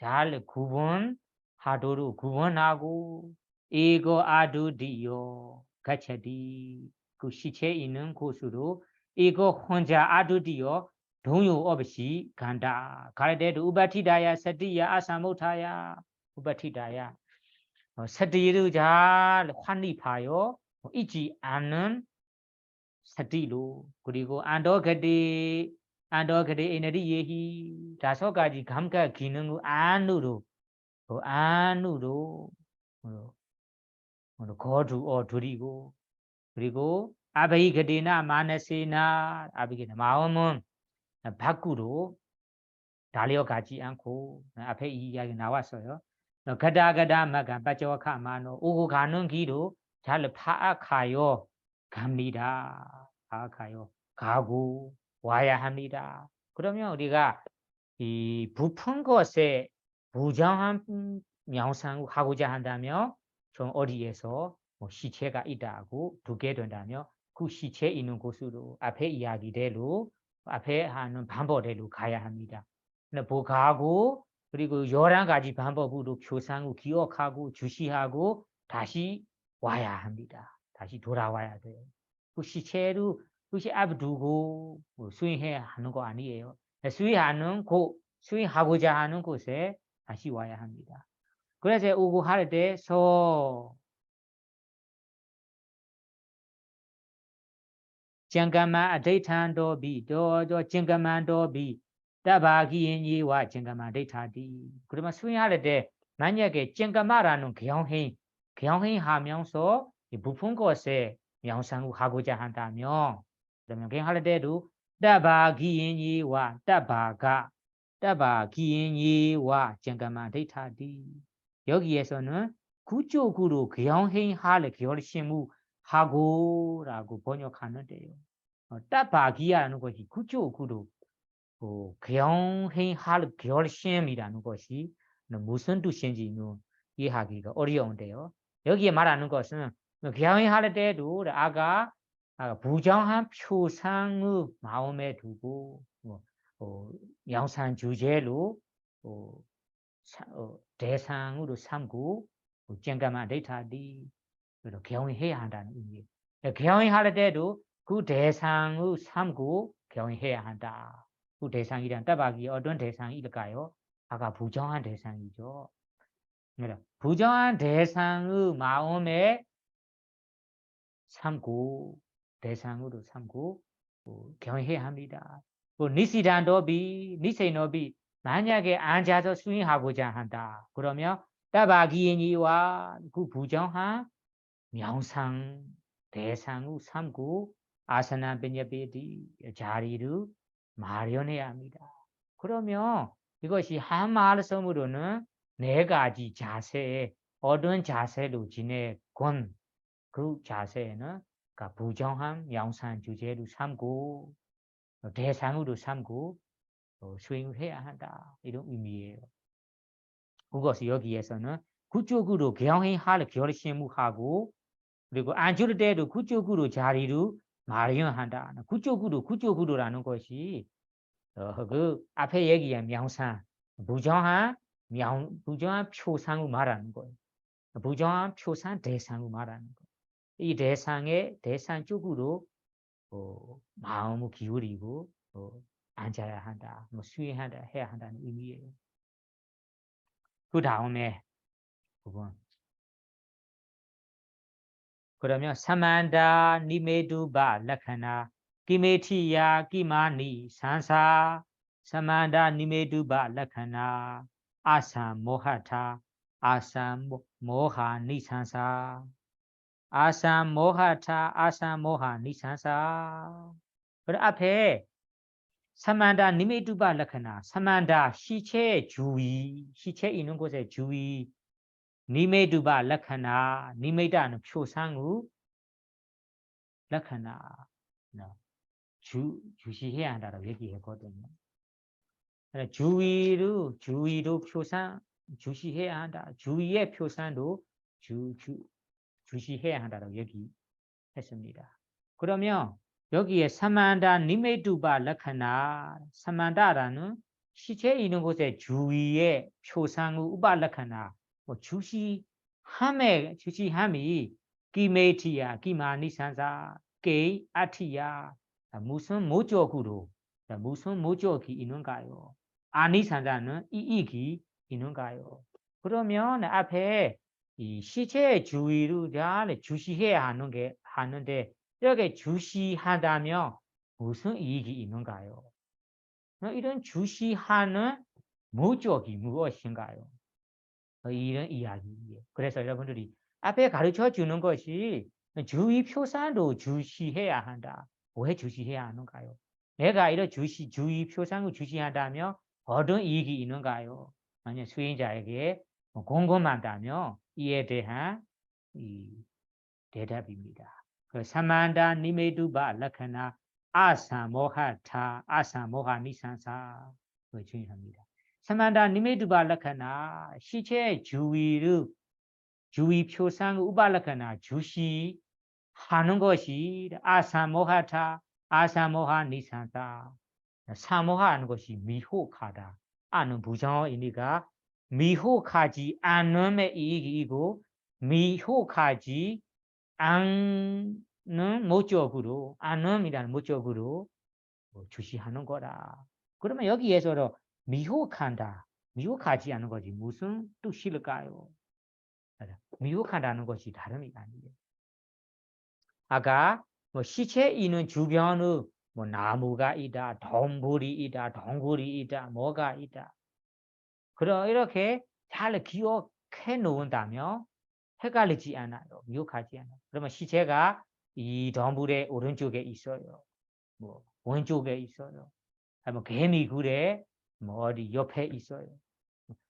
Jal Kubun Haduru Kubunago Ego Adu Dio Gachadi Kushiche Inun Kosuro Ego Honja Adu Dio Dunyu Obishi Ganda Karade Ubatidaya Sadiya Asamotaya Ubatidaya Sadiru Jal Hani Payo Ichi Anan Sadilu Kurigo Andogade Enadi Yehi Tasokaji Gamka Kinungu Anuru Anuru Godu or Durigo Rigo Abai Gadina Manasina Abigina Maomon Pakuro Dalio Gaji Anko Ape Yaginawasoyo no Gada Gada Maga Bajawaka Mano Ugu Ganun Gido Tal Pa Kayo Gamida Akayo Gagu Waya Hamida 그러면 우리가 이 부푼 것에 부정한 명상을 하고자 한다면 좀 어디에서 뭐 시체가 있다고 두게 된다면 그 시체 있는 곳으로 앞에 이야기대로 앞에 하는 방법대로 가야 합니다. 근데 보가고 그리고 11가지 방법으로 교상을 기억하고 주시하고 다시 와야 합니다. 다시 돌아와야 돼요. 그 시체로 그것이 앞두고 수행해야 하는 거 아니에요. 수행하고자 하는 곳에 다시 와야 합니다. 그래서 오고 할 때서 Jangama Adatando B do Jangamando B Tabagi in Yiwa Jangama Datadi. 그러면 수행할 때 만약에 Jangamara는 경행 하면 서 부푼 것에 명상을 하고자 한다면 그러면 경할 때도 Tabagi in Yiwa Tabagi in Yiwa Jangama Datadi. 여기에서는 구쪽으로 경행할 결심을 하고라고 번역하는데요. 따바기라는 것이 구쪽으로 경행할 결심이라는 것이 무슨 뜻인지는 이해하기가 어려운데요. 여기에 말하는 것은 경행할 때도 아까 부정한 표상의 마음에 두고 영상 주제로 대상으로 삼고 쟁가만 데이터디 경영해야 한다는 의미예요. 경영할 때도 그 대상을 삼고 경영해야 한다. 그 대상이란 따박이 어떤 대상일까요? 아까 부정한 대상이죠. 부정한 대상의 마음에 삼고 대상으로 삼고 경영해야 합니다. 니세노비 만약에 앉아서 수행하고자 한다. 그러면 따박이인이와 그 부정한 명상 대상을 삼고 아사나 베냐베디 자리를 마련해야 합니다. 그러면 이것이 한 말씀으로는 4가지 자세에 어떤 자세로 지내건 그 자세에는 부정한 명상 주제로 삼고 대상으로 삼고 수행을 해야 한다. 이런 의미예요. 그것이 여기에서는 그쪽으로 경행할 결심을 하고 그리고 앉을 때도 그쪽으로 자리를 마련한다. 그쪽으로라는 것이 그 앞에 얘기한 명상 부정한 부정한 표상을 말하는 거예요. 부정한 표상 대상을 말하는 거예요. 이 대상 쪽으로 마음을 기울이고 앉아야 한다, 뭐 수행한다 해야 한다는 의미예요. 그 다음에 부분. 그러면 사만다 니메두바 라카나 기메티야 기마니 산사 사만다 니메두바 라카나 아산 모하타 아산 모하 니산사 아산 모하타 아산 모하 니산사. 그래 앞에 사만다 니메두바 라카나 사만다 시체 주의 시체 있는 곳에 주의 니메두바 라카나 니메다는 표상우 라카나 주시해야 한다고 얘기했거든요. 주의로 표상 주시해야 한다. 주의의 표상도 주시해야 한다고 얘기했습니다. 그러면 여기에 사만다 니메두바 라카나 사만다라는 시체 있는 곳에 주의의 표상우 우바 라카나 주시함이 기메티야 기마니산사 게 아티야 무슨 모조구로 무슨 모조기 있는가요? 아니산사는 이익이 있는가요? 그러면 앞에 이 시체의 주의를 잘 주시해야 하는데 이렇게 주시하다면 무슨 이익이 있는가요? 이런 주시하는 목적이 무엇인가요? 이런 이야기예요. 그래서 여러분들이 앞에 가르쳐 주는 것이 주의 표상도 주시해야 한다. 왜 주시해야 하는가요? 내가 이런 주의 표상을 주시한다면 어떤 이익이 있는가요? 만약 수행자에게 궁금하다면 이에 대한 이 대답입니다. 그 사만다 니메두바 라카나 아사모하타 아사모하 니산사 중요합니다. 사만다 니메두바 라카나 시체 주의 표상 우발라카나 주시하는 것이 아사모하타 아사모하 니산사 사모하는 것이 미혹하다. 아는 부정어이니까 미혹하지 않음의 이익이고 미혹하지 않는 목적으로 않음이라는 목적으로 주시하는 거라. 그러면 여기에서 미혹한다. 미혹하지 않는 것이 무슨 뜻일까요? 미혹한다는 것이 다름이 아니에요. 아까 시체 있는 주변의 나무가 있다, 동굴이 있다, 뭐가 있다. 그럼 이렇게 잘 기억해 놓은다면 헷갈리지 않아요. 미혹하지 않아요. 그러면 시체가 이 동굴의 오른쪽에 있어요. 왼쪽에 있어요. 개미굴에 어디 옆에 있어요.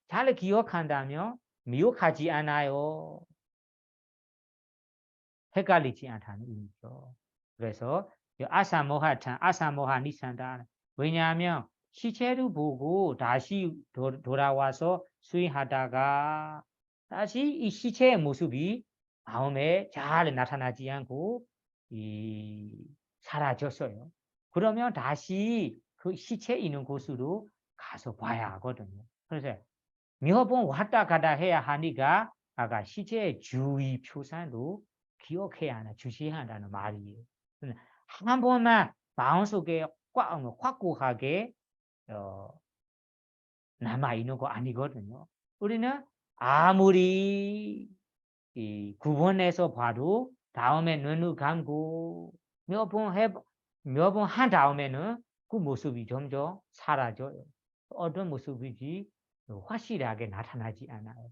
잘 기억한다면 미혹하지 않아요. 헷갈리지 않다는 의미죠. 그래서 아사모하 니산다. 왜냐하면 시체를 보고 다시 돌아와서 수행하다가 다시 이 시체의 모습이 마음에 잘 나타나지 않고 사라졌어요. 그러면 다시 그 시체 있는 곳으로 가서 봐야 하거든요. 그래서 몇 번 왔다 갔다 해야 하니까 아까 시체의 주의 표상도 기억해야 하나 주시해야 한다는 말이에요. 한 번만 마음속에 확고하게 남아있는 거 아니거든요. 우리는 아무리 구분해서 봐도 다음에 눈을 감고 몇 번 한 다음에는 그 모습이 점점 사라져요. 어떤 모습인지 확실하게 나타나지 않아요.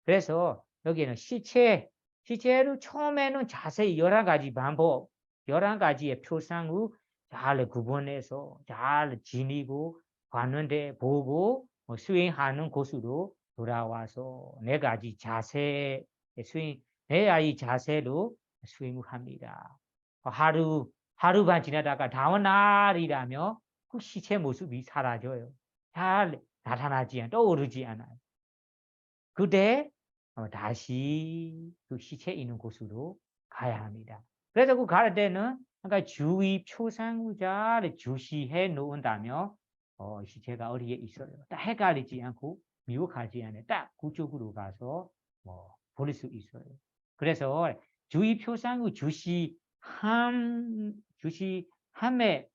그래서 여기는 시체를 처음에는 자세히 11가지 방법, 11가지의 표상을 잘 구분해서 잘 지니고 봤는데 보고 수행하는 곳으로 돌아와서 4가지 자세 수행, 4가지 자세로 수행을 합니다. 하루만 지나다가 다음 날이라면 그 시체 모습이 사라져요. 잘 나타나지 떠오르지 않아요. 그때 다시 그 시체 있는 곳으로 가야 합니다. 그래서 그 갈 때는 주의 표상을 잘 주시해 놓은다면 시체가 어디에 있어요. 딱 헷갈리지 않고 미혹하지 않아요. 딱 그쪽으로 가서 볼 수 있어요. 그래서 주의 표상의 주시함의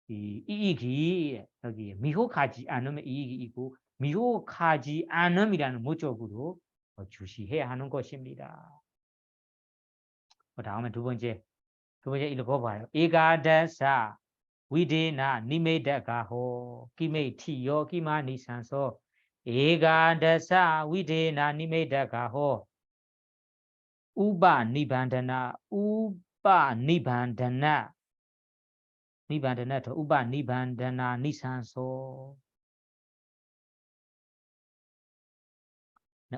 이익이 여기 미혹하지 않음의 이익이 있고 미혹하지 않음이라는 목적으로 주시해야 하는 것입니다. 다음에 두 번째 읽어봐요. 에가다사 위데나 니메다가호 기메티요 기마니산소 에가다사 위데나 니메다가호 우바 니반다나 우바 니반다나 니반다나 더 우바 니반다나 니산소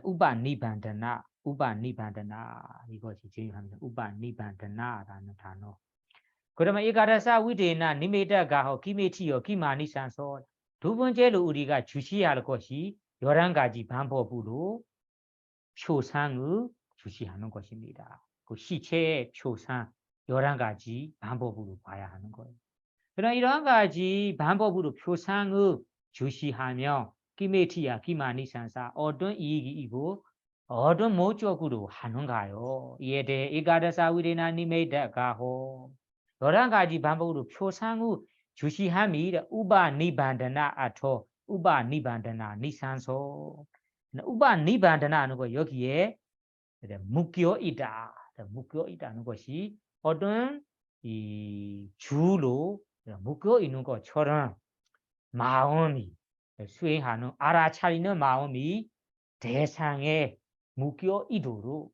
우바 니반다나 이것이 중요합니다. 우바 니반다나라는 단어. 그러면 에가다사 위데나 니메다가호 기메티요 기마니산소 두 번째로 우리가 주시해야 할 것이 11가지 방법으로 표상을 주시하는 것입니다. 그 시체의 표상 11가지 방법으로 봐야 하는 거예요. 그럼 이러한 가지 방법으로 표상을 주시하며 기메티야 기마니산사 어떤 이익이 있고 어떤 목적으로 하는가요? 이에 대해 에가다사 위데나 니메다가호 11가지 방법으로 표상을 주시함이 우바 니반다나 아토 우바 니반다나 니산소 우바 니반다나는 거 여기에 묶여있다는 것이 어떤 이 주로 묶여 있는 것처럼 마음이 수행하는 알아차리는 마음이 대상에 묶여 있도록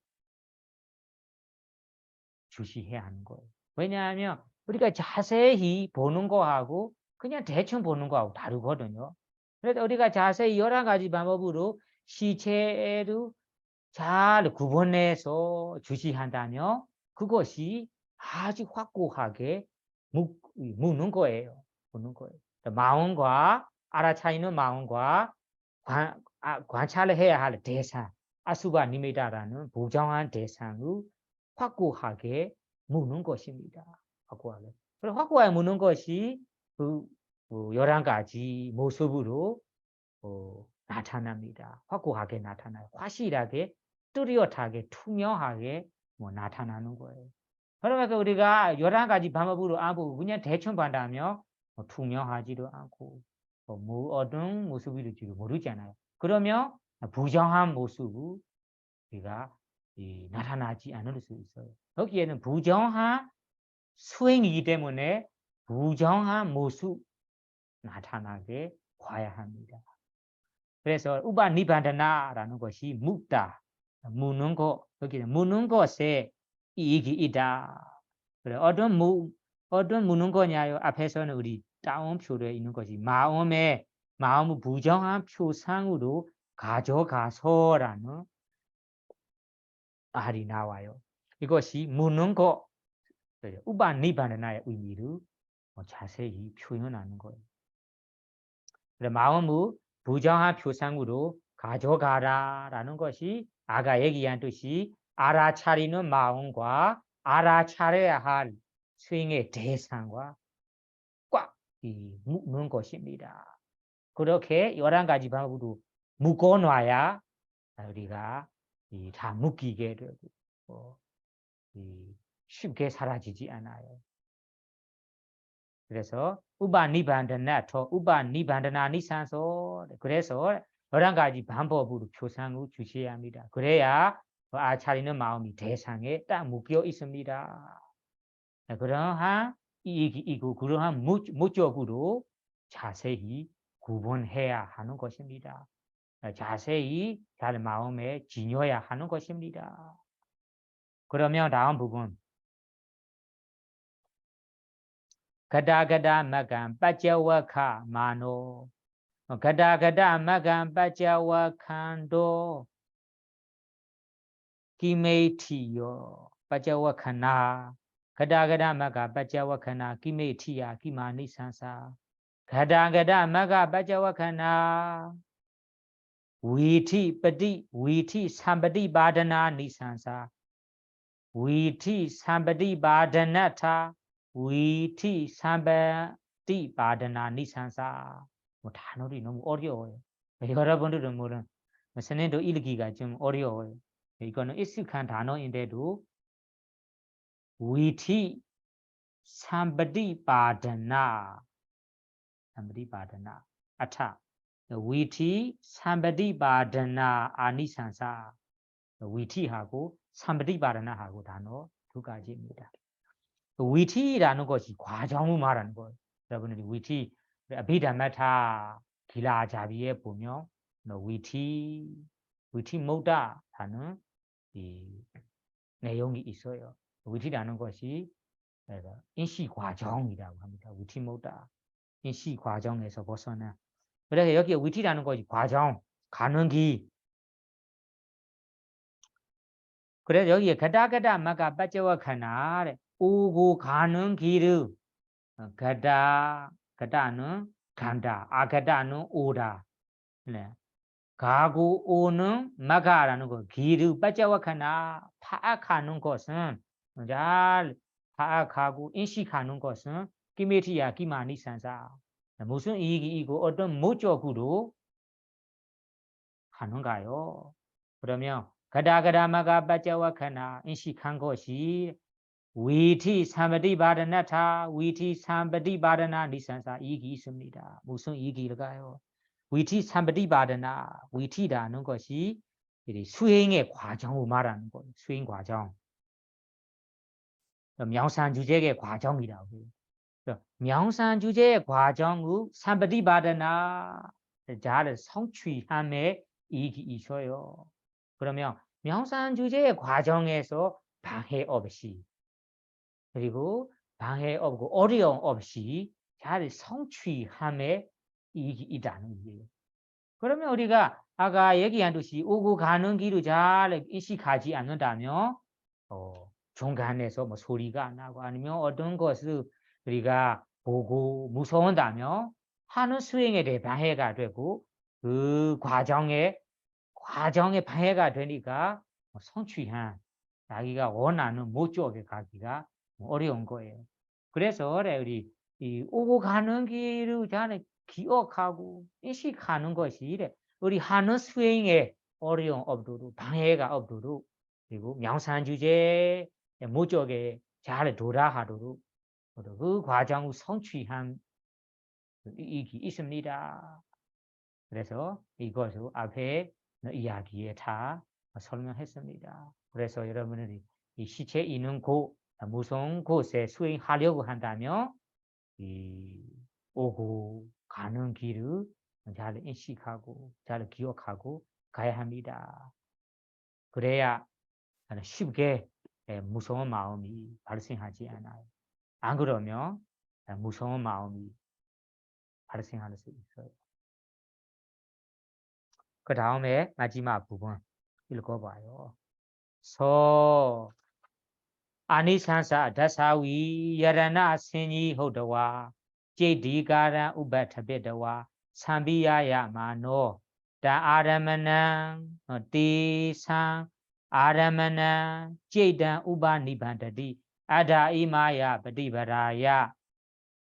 주시해야 하는 거예요. 왜냐하면 우리가 자세히 보는 거하고 그냥 대충 보는 거하고 다르거든요. 그래서 우리가 자세히 11가지 방법으로 시체를 잘 구분해서 주시한다면 그것이 아주 확고하게 묻는 거예요. 묻는 거예요. 마음과 알아차리는 마음과 관찰을 해야 할 대상, 아수바 니메다라는 보정한 대상을 확고하게 묻는 것입니다. 확고하게. 그리고 확고하게 묻는 것이 그 11가지 모습으로 나타납니다. 확고하게 나타나요. 확실하게 뚜렷하게 투명하게 나타나는 거예요. 그러면서 우리가 11가지 방법으로 안 보고 그냥 대충 본다면 투명하지도 않고 어떤 모습일지 모르잖아요. 그러면 부정한 모습을 우리가 나타나지 않을 수 있어요. 여기에는 부정한 수행이기 때문에 부정한 모습 나타나게 봐야 합니다. 그래서 우바 니반다나라는 것이 묻다, 묻는 것, 여기는 묻는 것에 이익이 있다. 그래 어떤 묻는 거냐요? 앞에서는 우리 따옴표에 있는 것이 마음을 부정한 표상으로 가져가서라는 말이 나와요. 이것이 묻는 것, 우바 니반다나의 의미를 자세히 표현하는 거예요. 그래 마음을 부정한 표상으로 가져가라라는 것이 아까 얘기한 뜻이 알아차리는 마음과 알아차려야 할 수행의 대상과 꽉 묶는 것입니다. 그렇게 11가지 방법으로 묶어놔야 우리가 다 묶이게 되고 쉽게 사라지지 않아요. 그래서 우바 니반다나 더 우바 니반다나 니산소 그래서 11가지 방법으로 표상을 주셔야 합니다. 그래야 알아차리는 마음이 대상에 딱 묶여 있습니다. 그러한 이익이 있고 그러한 목적으로 자세히 구분해야 하는 것입니다. 자세히 잘 마음에 지녀야 하는 것입니다. 그러면 다음 부분 가다가다 마간 빠짜와카 마노 가다가다 마간 빠짜와칸도 기메티요 빠짜와카나 가다가다 마가 빠짜와카나 기메티야 기마니산사 가다가다 마가 빠짜와카나 위티ปฏิ 위티 삼ปฏิ 바다나 니산사 위티 삼ปฏิ 바다나타 위티 삼ปฏิ 바다나 니산사 뭐 단어들이 너무 어려워요. 여러분들은 물론 선생님도 읽기가 좀 어려워요. 이거는 익숙한 단어인데도 위티 삼바디바다나 삼바디바다나 아차 위티 삼바디바다나 아니산사 위티하고 삼바디바다나하고 단어 두 가지입니다. 위티라는 것이 과정을 말하는 거예요. 여러분들이 위티 아비다마타 길라자비에 보면 위티 모다라는 이 내용이 있어요. 위티라는 것이 인시 과정이라고 합니다. 위티 모다 인시 과정에서 벗어나. 그래서 여기 위티라는 것이 과정, 가는 길. 그래서 여기에 가다가다 마가 빠져와 가나 오고 가는 길을 가다는 간다, 아가다는 오다. 네. 가고 오는 마가라는 거, 길을 빠져와가나 파악하는 것은 잘 파악하고 인식하는 것은 기메티야 기마니 산사. 무슨 이익이고 어떤 목적으로 하는가요? 그러면 가다가다마가 빠져와가나 인식한 것이 위티 삼바디바다나타 위티 삼바디바다나 니산사 이익이 있습니다. 무슨 이익일까요? 위티 삼바디바다나 위티라는 것이 수행의 과정을 말하는 거예요. 수행 과정. 명상주제의 과정이라고 해요. 명상주제의 과정을 삼바디바다나 잘 성취함에 이익이 있어요. 그러면 명상주제의 과정에서 방해 없이 그리고 방해 없고 어려움 없이 잘 성취함에 이익이 있다는 얘기예요. 그러면 우리가 아까 얘기한 듯이 오고 가는 길을 잘 인식하지 않는다면 중간에서 뭐 소리가 안 나고 아니면 어떤 것을 우리가 보고 무서운다면 하는 수행에 대해 방해가 되고 그 과정에 방해가 되니까 성취한 자기가 원하는 목적에 가기가 어려운 거예요. 그래서 우리 이 오고 가는 길을 잘 기억하고 인식하는 것이 우리 하는 수행에 어려움 없도록 방해가 없도록 그리고 명상주제 목적에 잘 도달하도록 그 과정을 성취한 이익이 있습니다. 그래서 이것을 앞에 이야기에 다 설명했습니다. 그래서 여러분들이 이 시체 있는 곳, 무서운 곳에 수행하려고 한다면 이 오고 가는 길을 잘 인식하고 잘 기억하고 가야 합니다. 그래야 쉽게 무서운 마음이 발생하지 않아요. 안 그러면 무서운 마음이 발생할 수 있어요. 그 다음에 마지막 부분 읽어봐요. 서 아니산사 다사위 여러나 신이 호도와 제디가란 우바타베도와 삼비야야 마노 다 아라마난 티상 아라마난 제단 우바니반다디 아다 이마야 바디바라야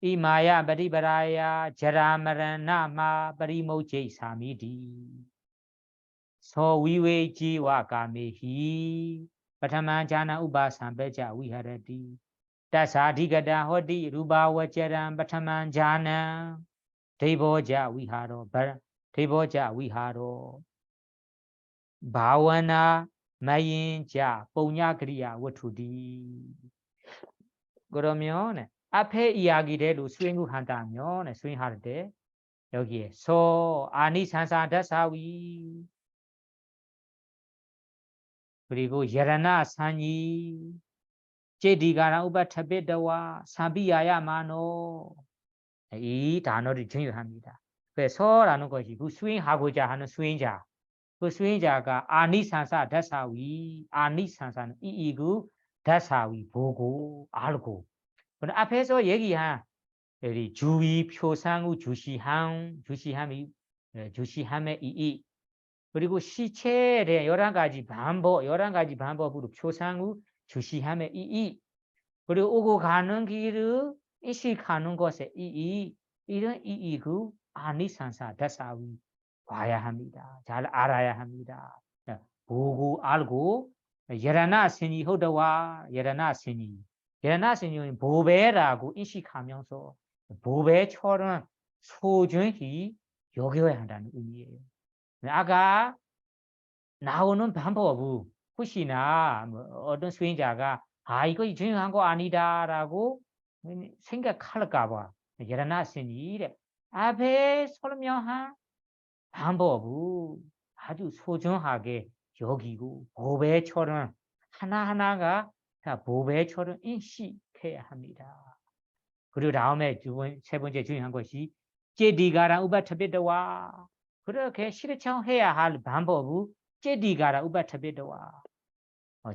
이마야 바디바라야 자라마라나마 바리모제 사미디 서 위웨지와 가메히 पठमांचाना उपासंपेचा विहरति तसाधिगता होति रूपावचरं पठमांचाना देवोजा विहारो देवोजा विहारो भावना मयin자ပုံညကရိယာ ဝတ္ထုတိ 그러면 앞에 이야기대로 수행을 한다면 수행할 때 여기에 서 아니산사다사위 그리고 여러나 산이 제디가나 우바타베다와 사비야야마노 이 단어를 중요합니다. 그래서라는 것이 그 수행하고자 하는 수행자 그 수행자가 아니산사 다사위 아니산사는 이이구 다사위 보고 알고 그럼 앞에서 얘기한 주의 표상의 주시함의 이이 그리고 시체에 대한 11가지 반법으로 표상을 주시함의 이이 그리고 오고 가는 길을 인식하는 것의 이이 이런 이이구 아니산사 다사위 봐야 합니다. 잘 알아야 합니다. 보고 알고 여러나 신이 호도와 여러나 신이 보배라고 인식하면서 보배처럼 소중히 여겨야 한다는 의미예요. 아까 나오는 방법은 혹시나 뭐 어떤 수행자가 이거 중요한 거 아니다라고 생각할까 봐 여러나 신이 앞에 설명한 방법은 아주 소중하게 여기고 보배처럼 하나하나가 다 보배처럼 인식해야 합니다. 그리고 다음에 세 번째 중요한 것이 제디가라 우바타베드와 그렇게 실천해야 할 방법은 제디가라 우바타베드와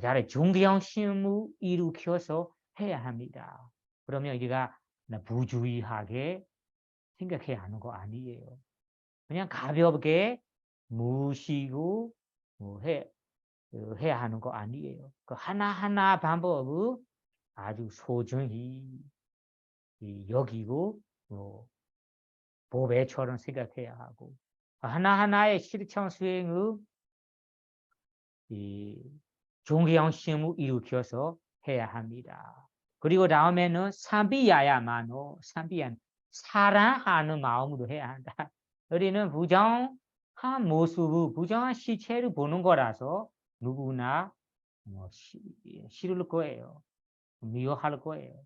잘 중경심을 일으켜서 해야 합니다. 그러면 우리가 부주의하게 생각해야 하는 거 아니에요. 그냥 가볍게 무시고 해야 하는 거 아니에요. 그 하나하나 방법을 아주 소중히 여기고 보배처럼 생각해야 하고 하나하나의 실천 수행의 존경심을 일으켜서 해야 합니다. 그리고 다음에는 삼비야야만오 사랑하는 마음으로 해야 한다. 우리는 부정한 모습을 부정한 시체를 보는 거라서 누구나 싫을 거예요. 미워할 거예요.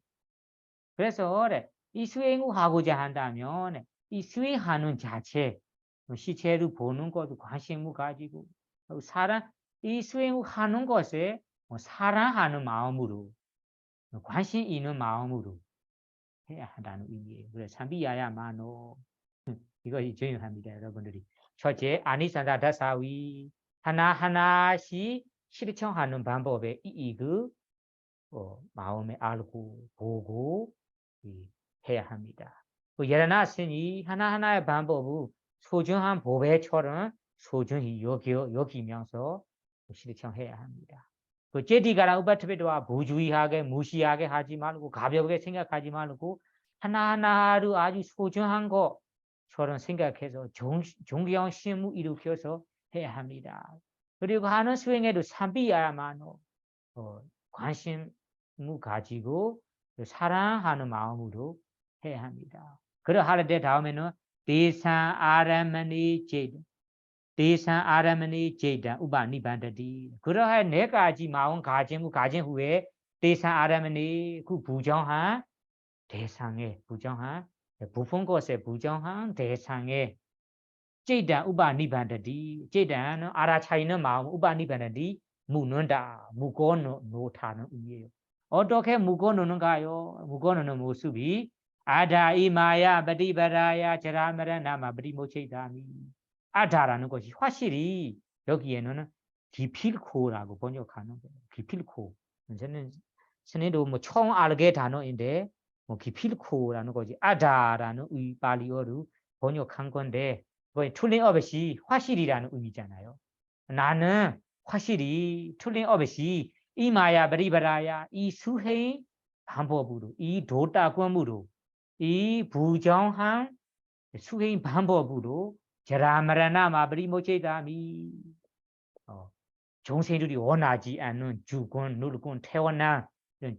그래서 이 수행을 하고자 한다면 이 수행하는 자체 시체를 보는 것도 관심을 가지고 이 수행을 하는 것에 사랑하는 마음으로 관심 있는 마음으로 해야 한다는 의미예요. 그래서 삼비야야만오 이것이 중요합니다. 여러분들이 첫째 아니산다 다사위 하나하나씩 실천하는 방법의 이익을 마음에 알고 보고 해야 합니다. 여러나스니 하나하나의 방법을 소중한 보배처럼 소중히 여기면서 실천해야 합니다. 제디가라 우바트베도와 부주의하게 무시하게 하지 말고 가볍게 생각하지 말고 하나하나를 아주 소중한 것처럼 생각해서 존경심을 일으켜서 해야 합니다. 그리고 하는 수행에도 삼비야야만오 관심을 가지고 사랑하는 마음으로 해야 합니다. 그러할 때 다음에는 대상 아라마니 제이다 우바니반다디 그러할 네 가지 마음 가진 후에 대상 아라마니 그 부정한 대상에 부정한 부푼 것에 부정한 대상에 제이다 우바니반다디 제이다는 알아차리는 마음 우바니반다디 묵는다 무거워놓다는 의미예요. 어떻게 무거워놓는가요? 무거워놓는 모습이 아다이마야 바디바라야 자라마라나마 바디모체이다미 아다라는 것이 확실히 여기에는 기필코라고 번역하는 거예요. 기필코. 저는 선생님도 뭐 처음 알게 단어인데 뭐 기필코라는 거지 아다라는 발리어로 번역한 건데 틀림없이 확실이라는 의미잖아요. 나는 확실히 틀림없이 이 마야 바리바라야 이 수행 방법으로 이 도닦음으로 이 부정한 수행 방법으로 자라마라나 마바리 모체다미 종생들이 원하지 않는 죽음, 누르금, 태어난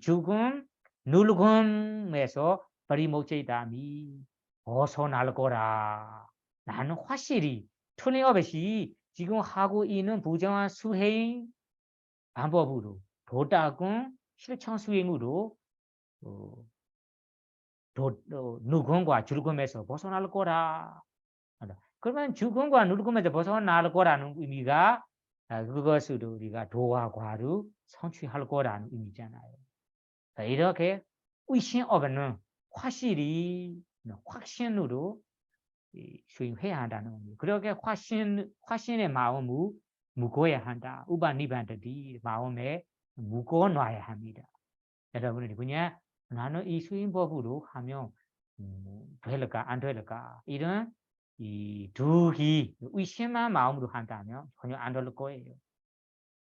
죽음, 누르금에서 바리 모체다미 벗어날 거라. 나는 확실히 틀림없이 지금 하고 있는 부정한 수행 방법으로 도닦음 실천 수행으로 누군가 죽음에서 벗어날 거라. 그러면 죽음과 누금에서 벗어날 거라는 의미가 그것으로 우리가 도화과를 성취할 거라는 의미잖아요. 이렇게 의심 없는 확신으로 수행해야 한다는 의미. 그렇게 확신의 마음을 무거워야 한다. 우바니반들이 마음에 무거워 놔야 합니다. 여러분들이 그냥 나는 이 수행법으로 하면 될까 안 될까 이런 이 두기 의심한 마음으로 한다면 전혀 안 될 거예요.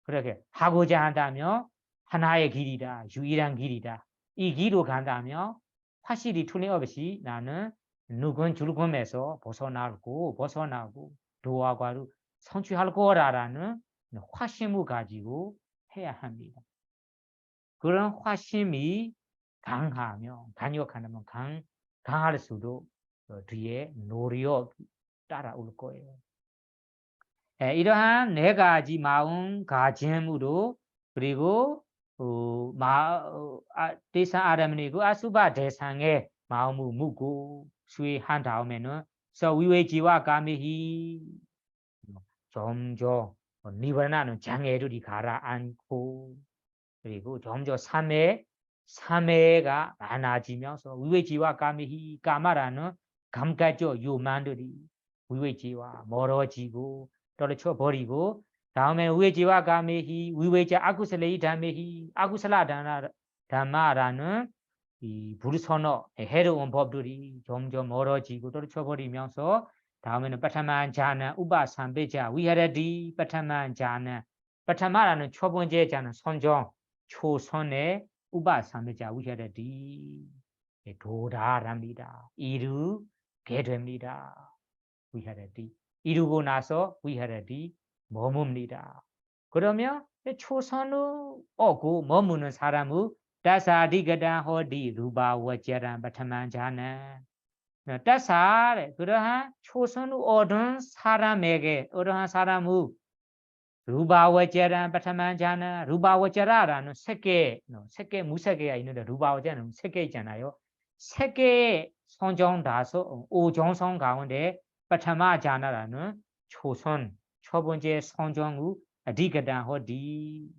그렇게 하고자 한다면 하나의 길이다. 유일한 길이다. 이 길로 간다면 확실히 틀림없이 나는 누군 줄금에서 벗어나고 도와과로 성취할 거라는 화심을 가지고 해야 합니다. 그런 화심이 강하면 강력하면 강할수록 뒤에 노력 따라올 거예요. 이러한 네 가지 마음가짐으로 그리고 대상 아람이고 아수바 대상의 마음을 묻고 수행한 다음에는 서위외지와 가미히 점점 니바나는 장애들이 가라앉고 그리고 점점 삼회가 많아지면서 위외지와 가미히 까마라는 감각적 요만들이 위외지와 멀어지고 떨어져 버리고 다음에 위외지와 가미히 위외자 아구슬레이 담메히 아구슬라 담마라는 이 불선어 해로운 법들이 점점 멀어지고 떨어져 버리면서 다음에는 빠타만 자나 우바삼베자 위하라디 빠타만 자나 빠타마라는 첫 번째 자는 선정 초선의 우바삼베자 위하라디 도달합니다. 이루게 됩니다. 위하라디 이루고 나서 위하라디 머뭅니다. 그러면 초선을 얻고 머무는 사람은 다사디가다 호디 루바와자란 빠타만 자나 따사래 그러한 초선을 얻은 사람에게 어떠한 사람은 루바와자란 빠타만자나 루바와자라라는 세계 무세계가 있는데 루바와자는 세계 있잖아요. 세계의 선정 다섯 5종성 가운데 빠타마자나라는 초선 첫 번째 선정의 디가단 호디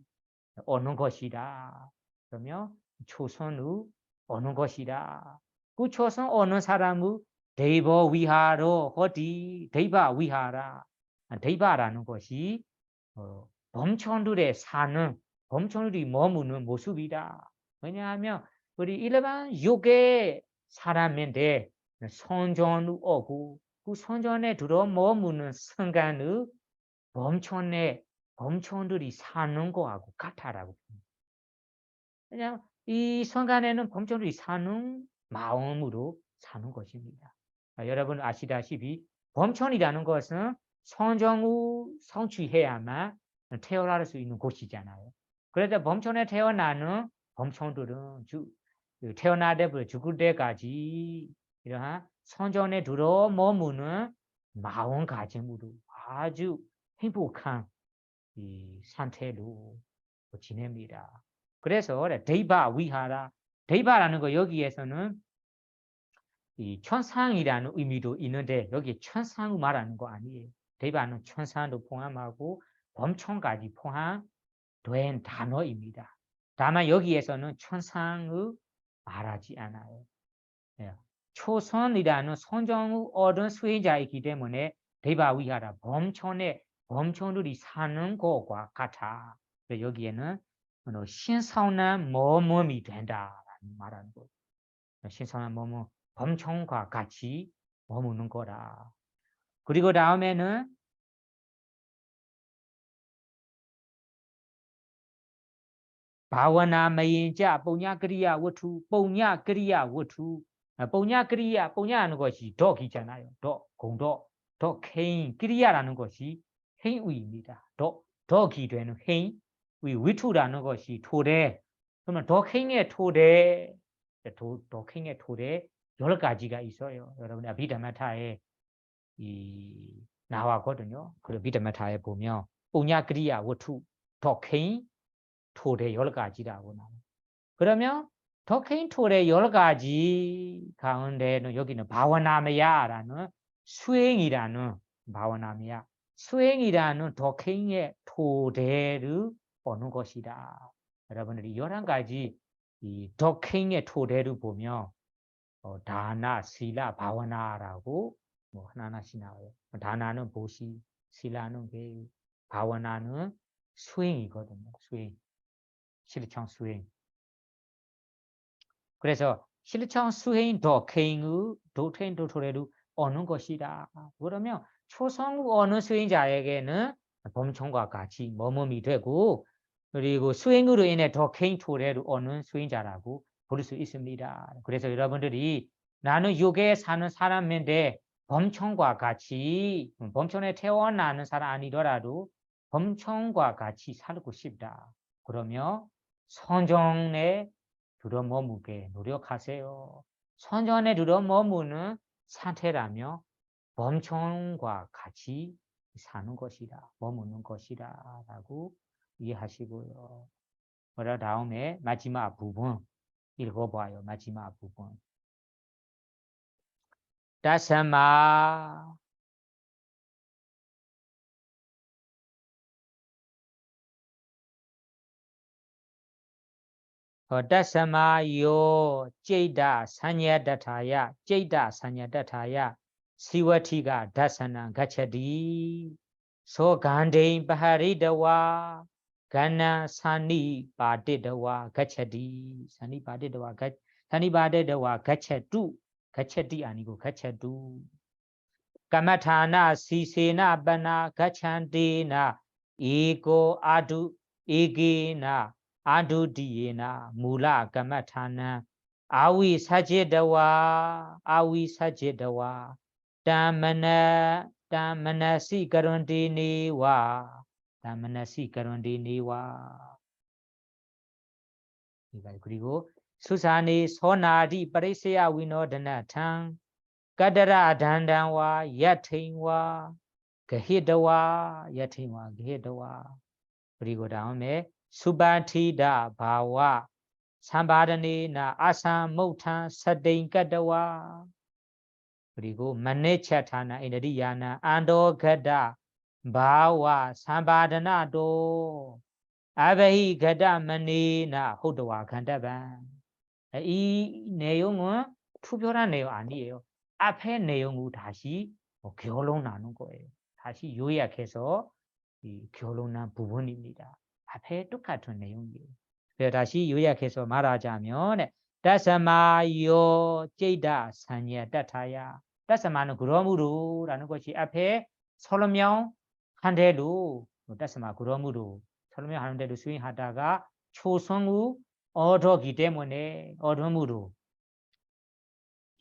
얻는 것이다. 그러면 초선의 얻는 것이다. 그 초선 어느 사람의 데이버 위하로 어디 데이바 위하라 데이바라는 것이 범천들의 사는 범천들이 머무는 모습이다. 왜냐하면 우리 일반 육의 사람인데 선전을 오고 그 선전에 들어 머무는 순간의 범천들이 사는 거하고 같아라고. 왜냐하면 이 순간에는 범천들이 사는 마음으로 사는 것입니다. 여러분 아시다시피 범천이라는 것은 선정후 성취해야만 태어날 수 있는 곳이잖아요. 그래서 범천에 태어나는 범천들은 태어나대부터 죽을 때까지 이러한 선전에 들어 머무는 마음가짐으로 아주 행복한 이 상태로 지냅니다. 그래서 데이바 위하라 데이바라는 거 여기에서는 이 천상이라는 의미도 있는데 여기 천상을 말하는 거 아니에요. 데이바는 천상도 포함하고 범천까지 포함된 단어입니다. 다만 여기에서는 천상을 말하지 않아요. 초선이라는 선정을 얻은 수행자이기 때문에 데이바 위하라 범천들이 사는 것과 같아. 여기에는 신선한 머멈이 된다라는 말하는 거예요. 신선한 머멈 범천과 같이 머무는 거라. 그리고 다음에는 바와나 메인자 뽕냐그리야 워투 뽕냐그리야 워투 뽕냐하는 것이 덕이잖아요. 덕 케인 그리야라는 것이 행위입니다. 덕이 되는 행 위투라는 것이 토대 그러면 덕행의 토대 덕행의 토대 10가지가 있어요. 여러분 아비다마타에 이 나왔거든요. 그리고 비다마타에 보면 뽕냐그리야 워투 덕행 토대 10가지라고 나와요. 그러면 덕행 토대 10가지 가운데는 여기는 바와나메야라는 수행이라는 바와나메야 수행이라는 덕행의 토대를 얻는 것이다. 여러분들이 11가지 이 덕행의 토대를 보면 다나, 실라, 바와나라고 뭐 하나씩 나와요. 다나는 보시, 실라는 교육, 바와나는 수행이거든요. 수행, 실천 수행. 그래서 실천 수행 덕행의 도태인 도토래를 얻는 것이다. 그러면 초성 어느 수행자에게는 범천과 같이 머멈이 되고 그리고 수행으로 인해 덕행 토래를 얻는 수행자라고 볼 수 있습니다. 그래서 여러분들이 나는 육에 사는 사람인데 범청과 같이 범청에 태어나는 사람 아니더라도 범청과 같이 살고 싶다. 그러면 선정에 들어머무게 노력하세요. 선정에 들어머무는 상태라며 범청과 같이 사는 것이다. 머무는 것이다. 라고 이해하시고요. 그러 다음에 마지막 부분 읽어봐요. 마지막 부분. 다스마 다스마요 제이다 산야다타야 제이다 산야다타야 시와티가 다스나 가차디 소간데인 바하리다와 가나 사니 바데다와 가차디 사니 바데다와 사니 바데다와 가차두 가차디 아니고 가차두 까마타나 시세나 바나 가찬데나 에고 아두 에게나 아두디에나 물라 까마타나 아위 사제다와 아위 사제다와 담마나시 가론디니와 담마나시 가론디니와 그리고 수사니 소나디ปริ세야 위노드나탕 까다라 단단와 야테인와 그히더와 야테인와 그히더와 그리고 다음에 수반티다 바와 삼바르니나 아삼목탄 사데인까다와 그리고 만네차타나 이너리야나 안도가다 바와 삼바르나도 아베히 가다 만니나 호도와 간다반 이 내용은 투표란 내용 아니에요. 앞에 내용을 다시 결론나는 거예요. 다시 요약해서 이 결론난 부분입니다. 앞에 똑같은 내용이에요. 그래서 다시 요약해서 말하자면 다사마요 제이다 산야 따타야 다사마는 그러므로라는 것이 앞에 설명한 대로 다사마 그러므로 설명하는 대로 수행하다가 초성 후 얻었기 때문에 얻음으로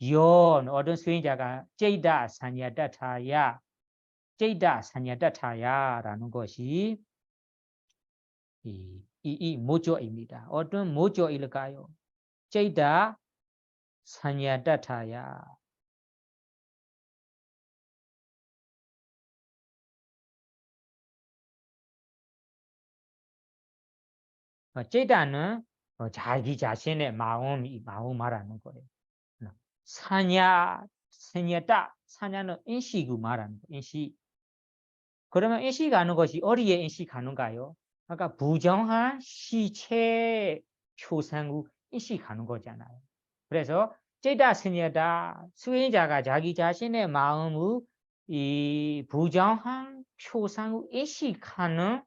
연 얻은 수행자가 제이다 산야다타야 제이다 산야다타야라는 것이 이 모조입니다. 어떤 모조일까요? 제이다 산야다타야 제이다는 자기 자신의 마음이 마음 말하는 거예요. 산야다 산야는 인식을 말하는 거예요. 인식. 그러면 인식하는 것이 어디에 인식하는가요? 아까 부정한 시체 표상을 인식하는 거잖아요. 그래서 제다 스녀다 수행자가 자기 자신의 마음을 이 부정한 표상을 인식하는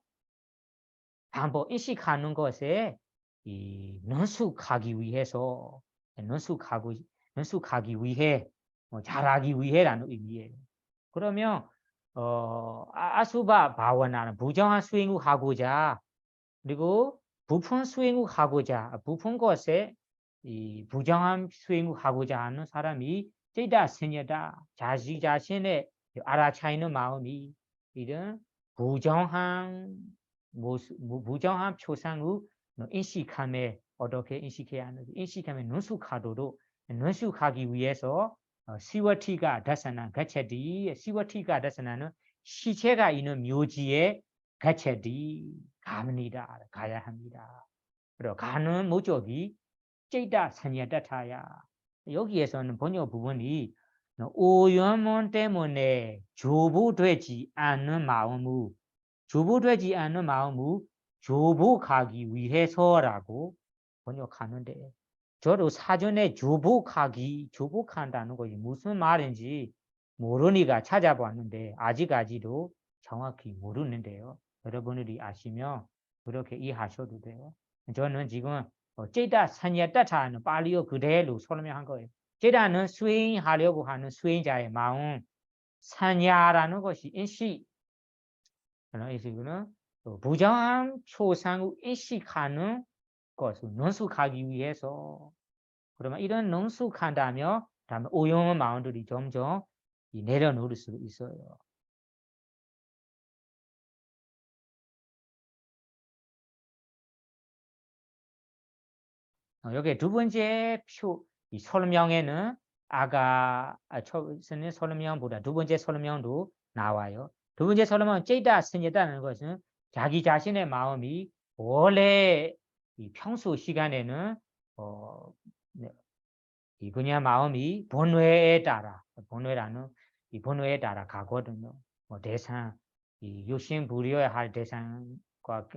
방법, 인식하는 것에 이 능숙하기 위해서 능숙하기 위해 잘하기 위해라는 의미예요. 그러면 아수바 바와나는 부정한 수행을 하고자 그리고 부푼 수행을 하고자 부푼 것에 이 부정한 수행을 하고자 하는 사람이 제다 스녀다 자식 자신의 알아차이는 마음이 이런 부정한 모습 부정한 표상을 인식함에 어떻게 인식해야 하는지 인식함에 능숙하도록 능숙하기 위해서 시와티가 다사나 가차디 시와티가 다사나는 시체가 있는 묘지에 가차디 갑니다. 가야 합니다. 그리고 가는 목적이 제이다 산야다타야 여기에서는 번역 부분이 오연문 때문에 조보되지 않는 마음을 조보되지 않는 마음을 조복하기 위해서라고 번역하는데 저도 사전에 조복한다는 것이 무슨 말인지 모르니까 찾아봤는데 아직까지도 정확히 모르는데요. 여러분들이 아시면 그렇게 이해하셔도 돼요. 저는 지금 제다 산야다타는 발리어 그대로 설명한 거예요. 제다는 수행하려고 하는 수행자의 마음, 산야라는 것이 인식, 인식은 부정한 표상을 인식하는 것을 능숙하기 위해서 그러면 이런 능숙한다면 다음에 오용 마음들이 점점 내려놓을 수 있어요. 여기 두 번째 표, 이 설명에는 아까 처음에 설명보다 두 번째 설명도 나와요. 두 번째 설명은 째다 스냐다는 것은 자기 자신의 마음이 원래 이 평소 시간에는 이 그냥 마음이 번뇌에 따라 번뇌라는 이 번뇌에 따라 가거든요. 대상 이 욕심 부려야 할 대상과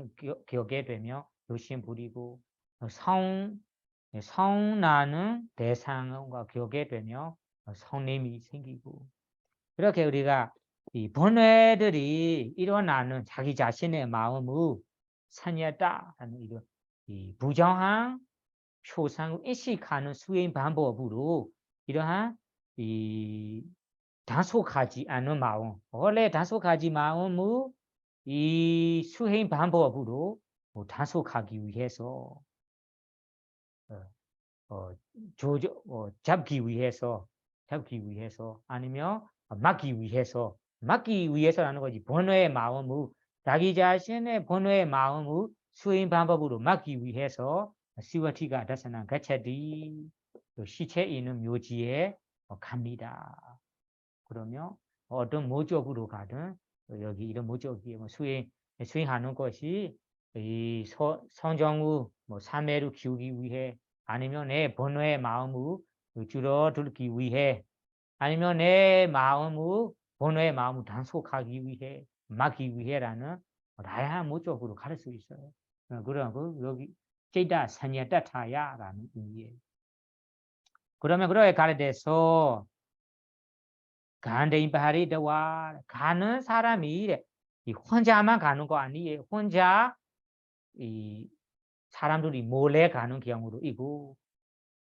격게 되면 욕심 부리고 성나는 대상과 격게 되면 성냄이 생기고 그렇게 우리가 이 번뇌들이 일어나는 자기 자신의 마음의 산이었다라는 이런 이 부정한 표상 인식하는 수행 방법으로 이러한 이 단속하지 않은 마음 원래 단속하지 마음의 이 수행 방법으로 단속하기 위해서 잡기 위해서 아니면 막기 위해서라는 거지. 번뇌의 마음을 자기 자신의 번뇌의 마음을 수행 방법으로 막기 위해서 시와티가 다사나 가차디 시체 있는 묘지에 갑니다. 그러면 어떤 목적으로 가든 여기 이런 목적이 수행하는 것이 이 성정의 삼매를 키우기 위해 아니면 내 번뇌의 마음을 줄어들기 위해 아니면 내 마음을 번뇌의 마음을 단속하기 위해 막기 위해라는 다양한 목적으로 갈 수 있어요. 그러고 여기 째다 산야다타야라는 의미예요. 그러면 그렇게 가르 돼서 간대인 바리다와 가는 사람이 이 혼자만 가는 거 아니에요. 혼자 이 사람들이 몰래 가는 경우도 있고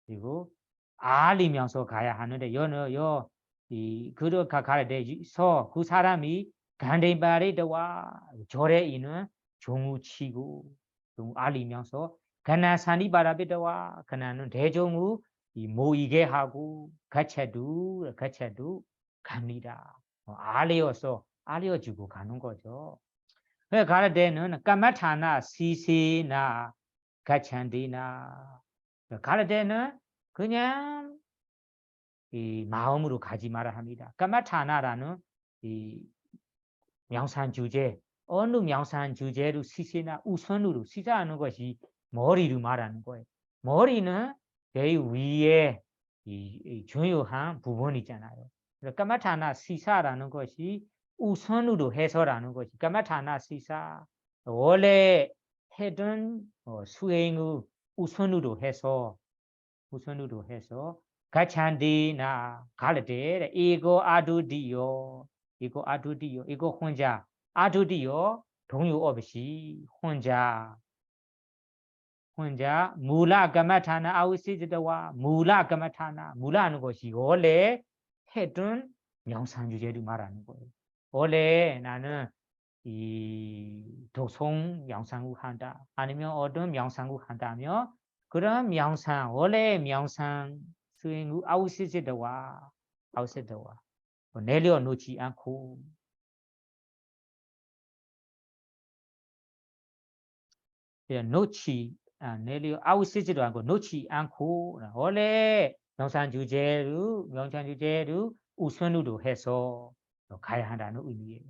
그리고 알리면서 가야 하는데 이 그렇게 가야 돼서 그 사람이 간대인 바리다와 절에 있는 종우치고 알리면서 가나산이 바라비다와 가나는 대종우 이 모이게 하고 가채도 갑니다. 알려주고 가는 거죠. 그래 가를 때는 까마타나 시세나 가찬디나 가를 때는 그냥 이 마음으로 가지 말아 합니다. 까마타나라는 이 명산 주제 어느 명산 주제로 시세나 우선으로 시사하는 것이 머리로 말하는 거예요. 머리는 제일 위에 이 중요한 부분이잖아요. 까마타나 시사라는 것이 우선으로 해서라는 것이 까마타나 시사 원래 해둔 수행의 우선으로 해서 가찬디나 갈때 이거 아두디요 이거 혼자 아두디요 동요 없이 혼자 무라 까마타나 아우시드와 무라 까마타나 무라는 것이 원래 해둔 명상 주제를 말하는 거예요. 원래 나는 이 독송 명상을 한다 아니면 어떤 명상을 한다면 그런 명상 원래 명상 수행 아우시드와 내려놓지 않고 아우시지도 않고 놓지 않고 원래 명상 주제로 우선으로 해서 가야 한다는 의미예요.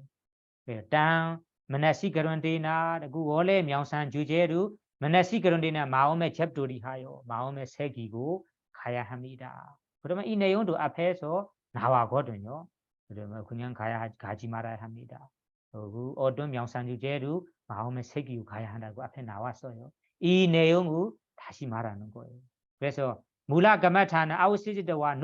땅 만나시 그런데나 그 원래 명상 주제로 만나시 그런데나 마음의 접돌이 하여 마음의 새기고 가야 합니다. 그러면 이 내용도 앞에서 나와거든요. 그러면 그냥 가지 말아야 합니다. 그 어떤 명상 주제로 마음에 새기고 가야 한다고 앞에 나왔어요. 이 내용을 다시 말하는 거예요. 그래서 무라가마타는 아우시지드와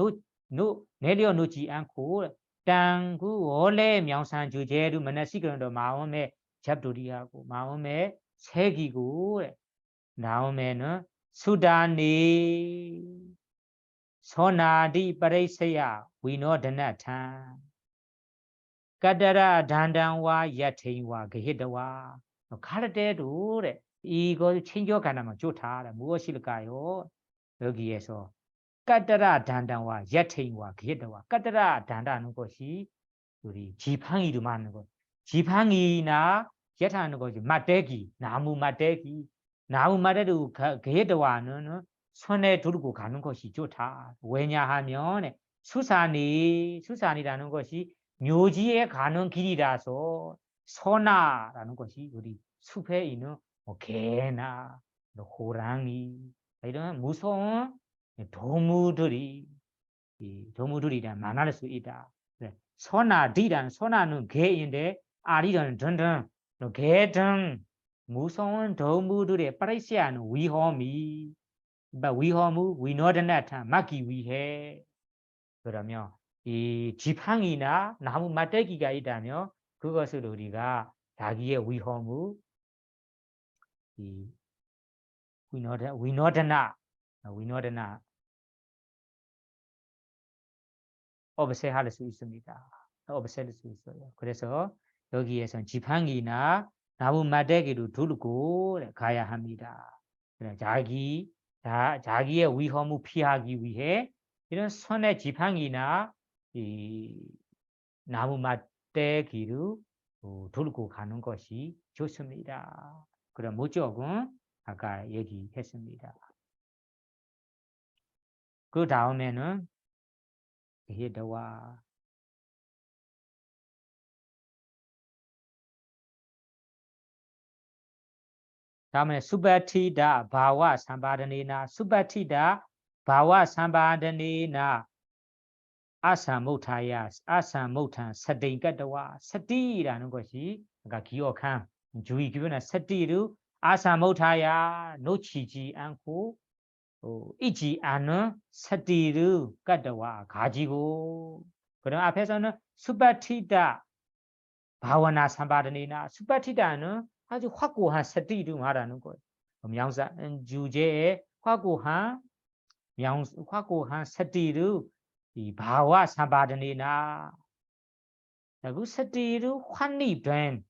내려놓지 않고 땅 그 원래 명상 주제로 만나시그런도 마음에 잡돌이하고 마음에 새기고 다음에는 수다니 소나디 파리세야 위노드나탄 까다라 단단와 야테와 게히드와 가르데도 이걸 챙겨가나면 좋다. 무엇일까요? 여기에서 까따라 단단와 야테인과 기에다와 까따라 단단하는 것이 우리 지팡이로 말하는 것. 지팡이나 야타하는 것이 맞대기, 나무 맞대기도 기에다와는 손에 들고 가는 것이 좋다. 왜냐하면 수산이라는 것이 묘지에 가는 길이라서 소나라는 것이 우리 숲에 있는 개나 호랑이 이런 무서운 동물들이 만날 수 있다. 소나는 개인데 아리는 등등 개 등 무서운 동물들의 빠르시한 위험이 위너드나타 막기 위해 그러면 이 지팡이나 나무 맞대기가 있다면 그것을 우리가 자기의 위험을 이 위너드나 없애할 수 있습니다. 없앨 수 있어요. 그래서 여기에선 지팡이나 나무 마대기를 들고 가야 합니다. 자기의 위험을 피하기 위해 이런 손에 지팡이나 이 나무 마대기를 들고 가는 것이 좋습니다. 그럼 목적은 아까 얘기했습니다. 그 다음에는 해도와 다음에 수바티다 바와 삼바드네나 수바티다 바와 삼바드네나 아사모탄 사데인가다와 사디라는 것이 그러니까 기억한 주의 기분은 사디로 아사모타야 놓치지 않고 잊지 않은 사디를 갖다와 가지고 그럼 앞에서는 수바티다 바와나 삼바드네나 수바티다는 아주 확고한 사디를 말하는 거예요. 명사 주제에 확고한 사디를 이 바와 삼바드네나 그 사디를 환리된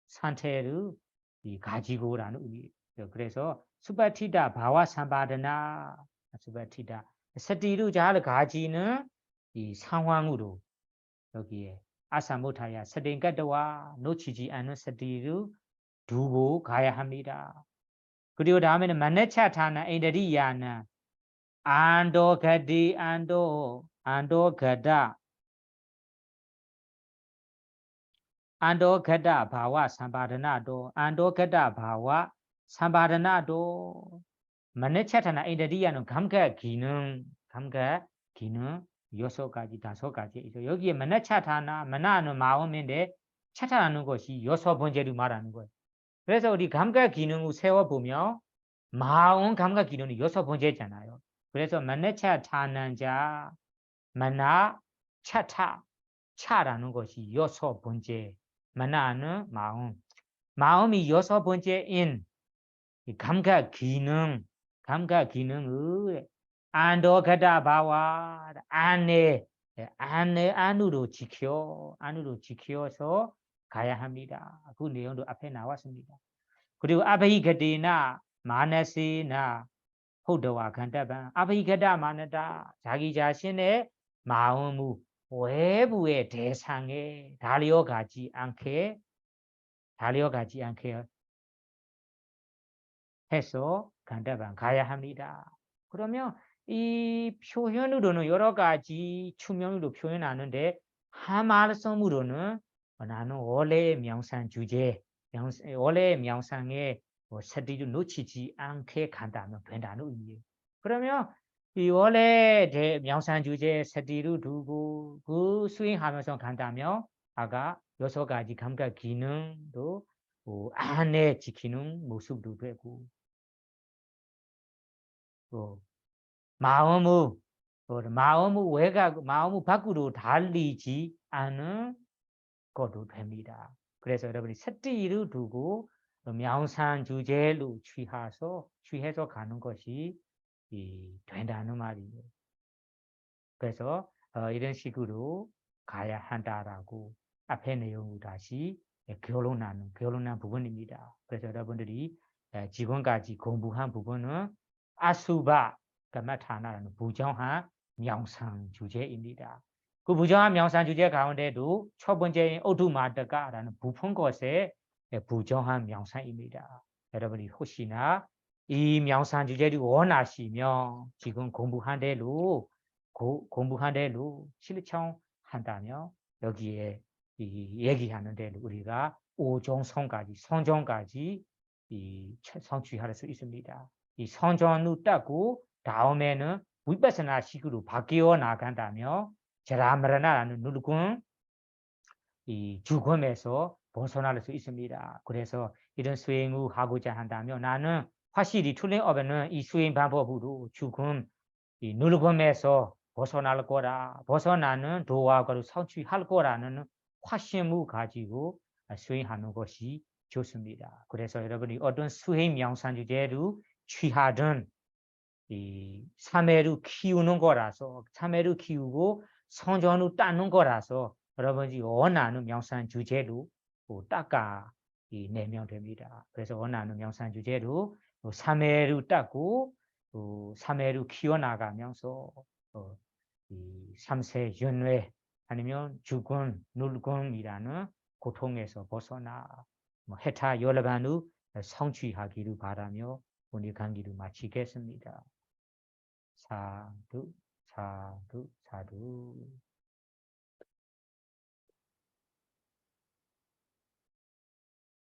상태를 가지고라는 의미예요. 그래서 수바티다 바와 삼바드나 수바티다 사디를 잘 가지는 이 상황으로 여기에 아사모타야 사딩가다와 놓치지 않은 사디를 두고 가야 합니다. 그리고 다음에는 만네차타나 인드리야나 안도가디 안도가다 바와 삼바드나도 안도가다 바와 삼바드나도 만네차타나 인드리야는 감각 기능 여섯 가지 다섯 가지 있어. 여기에 만네차타나 만나는 마음인데 차타하는 것이 여섯 번째로 말하는 거예요. 그래서 우리 감각 기능을 세워보면 마음 감각 기능이 여섯 번째잖아요. 그래서 만네차타는 자 만나 차라는 것이 여섯 번째 만나는 마음이 여섯 번째인 감각 기능을 안도가다 바와 안으로 지켜서 가야 합니다. 그 내용도 앞에 나왔습니다. 그리고 아베이가데나 마나세나 호도와 간다반 아베이가다 마나다 자기 자신의 마음을 외부의 대상에 달려가지 않게 해서 간다반 가야 합니다. 그러면 이 표현으로는 여러 가지 추명으로 표현하는데 한 말씀으로는 나는 원래 명상 주제, 원래 명상에 사디를 놓치지 않게 간다면 된다는 의미예요. 그러면 이 원래 명상 주제 사디를 두고 그 수행하면서 간다면 아까 여섯 가지 감각 기능도 안에 지키는 모습도 되고 마음을 마음을 밖으로 달리지 않은 것도 됩니다. 그래서 여러분이 사디를 두고 명상 주제로 취해서 가는 것이 된다는 말이에요. 그래서 이런 식으로 가야 한다라고 앞에 내용을 다시 결론난 부분입니다. 그래서 여러분들이 지금까지 공부한 부분은 아수바 가마타나는 부정한 명상 주제입니다. 그 부정한 명상 주제 가운데도 첫 번째 오두마드가라는 부푼 것에 부정한 명상입니다. 여러분이 혹시나 이 명상 주제를 원하시면 지금 공부한 대로 실천한다면 여기에 이 얘기하는 대로 우리가 5종성까지 성종까지 이 성취할 수 있습니다. 이 성전을 따고 다음에는 위파사나 식으로 바뀌어 나간다며 제라마라나라는 누르군 이 죽음에서 벗어날 수 있습니다. 그래서 이런 수행을 하고자 한다면 나는 확실히 틀린 업에는 이 수행 방법으로 죽음 이 누르금에서 벗어날 거라 벗어나는 도화가를 성취할 거라는 확신을 가지고 수행하는 것이 좋습니다. 그래서 여러분이 어떤 수행 명상 주제를 취하든 이 참회를 키우는 거라서 참회를 키우고 성전을 따는 거라서 여러분이 원하는 명상 주제로 닦아 내면 됩니다. 그래서 원하는 명상 주제로 참회를 따고 참회를 키워나가면서 이 삼세 윤회 아니면 죽음, 눌금이라는 고통에서 벗어나 해타 열반을 성취하기를 바라며 오늘 강의를 마치겠습니다. 사두, 사두, 사두.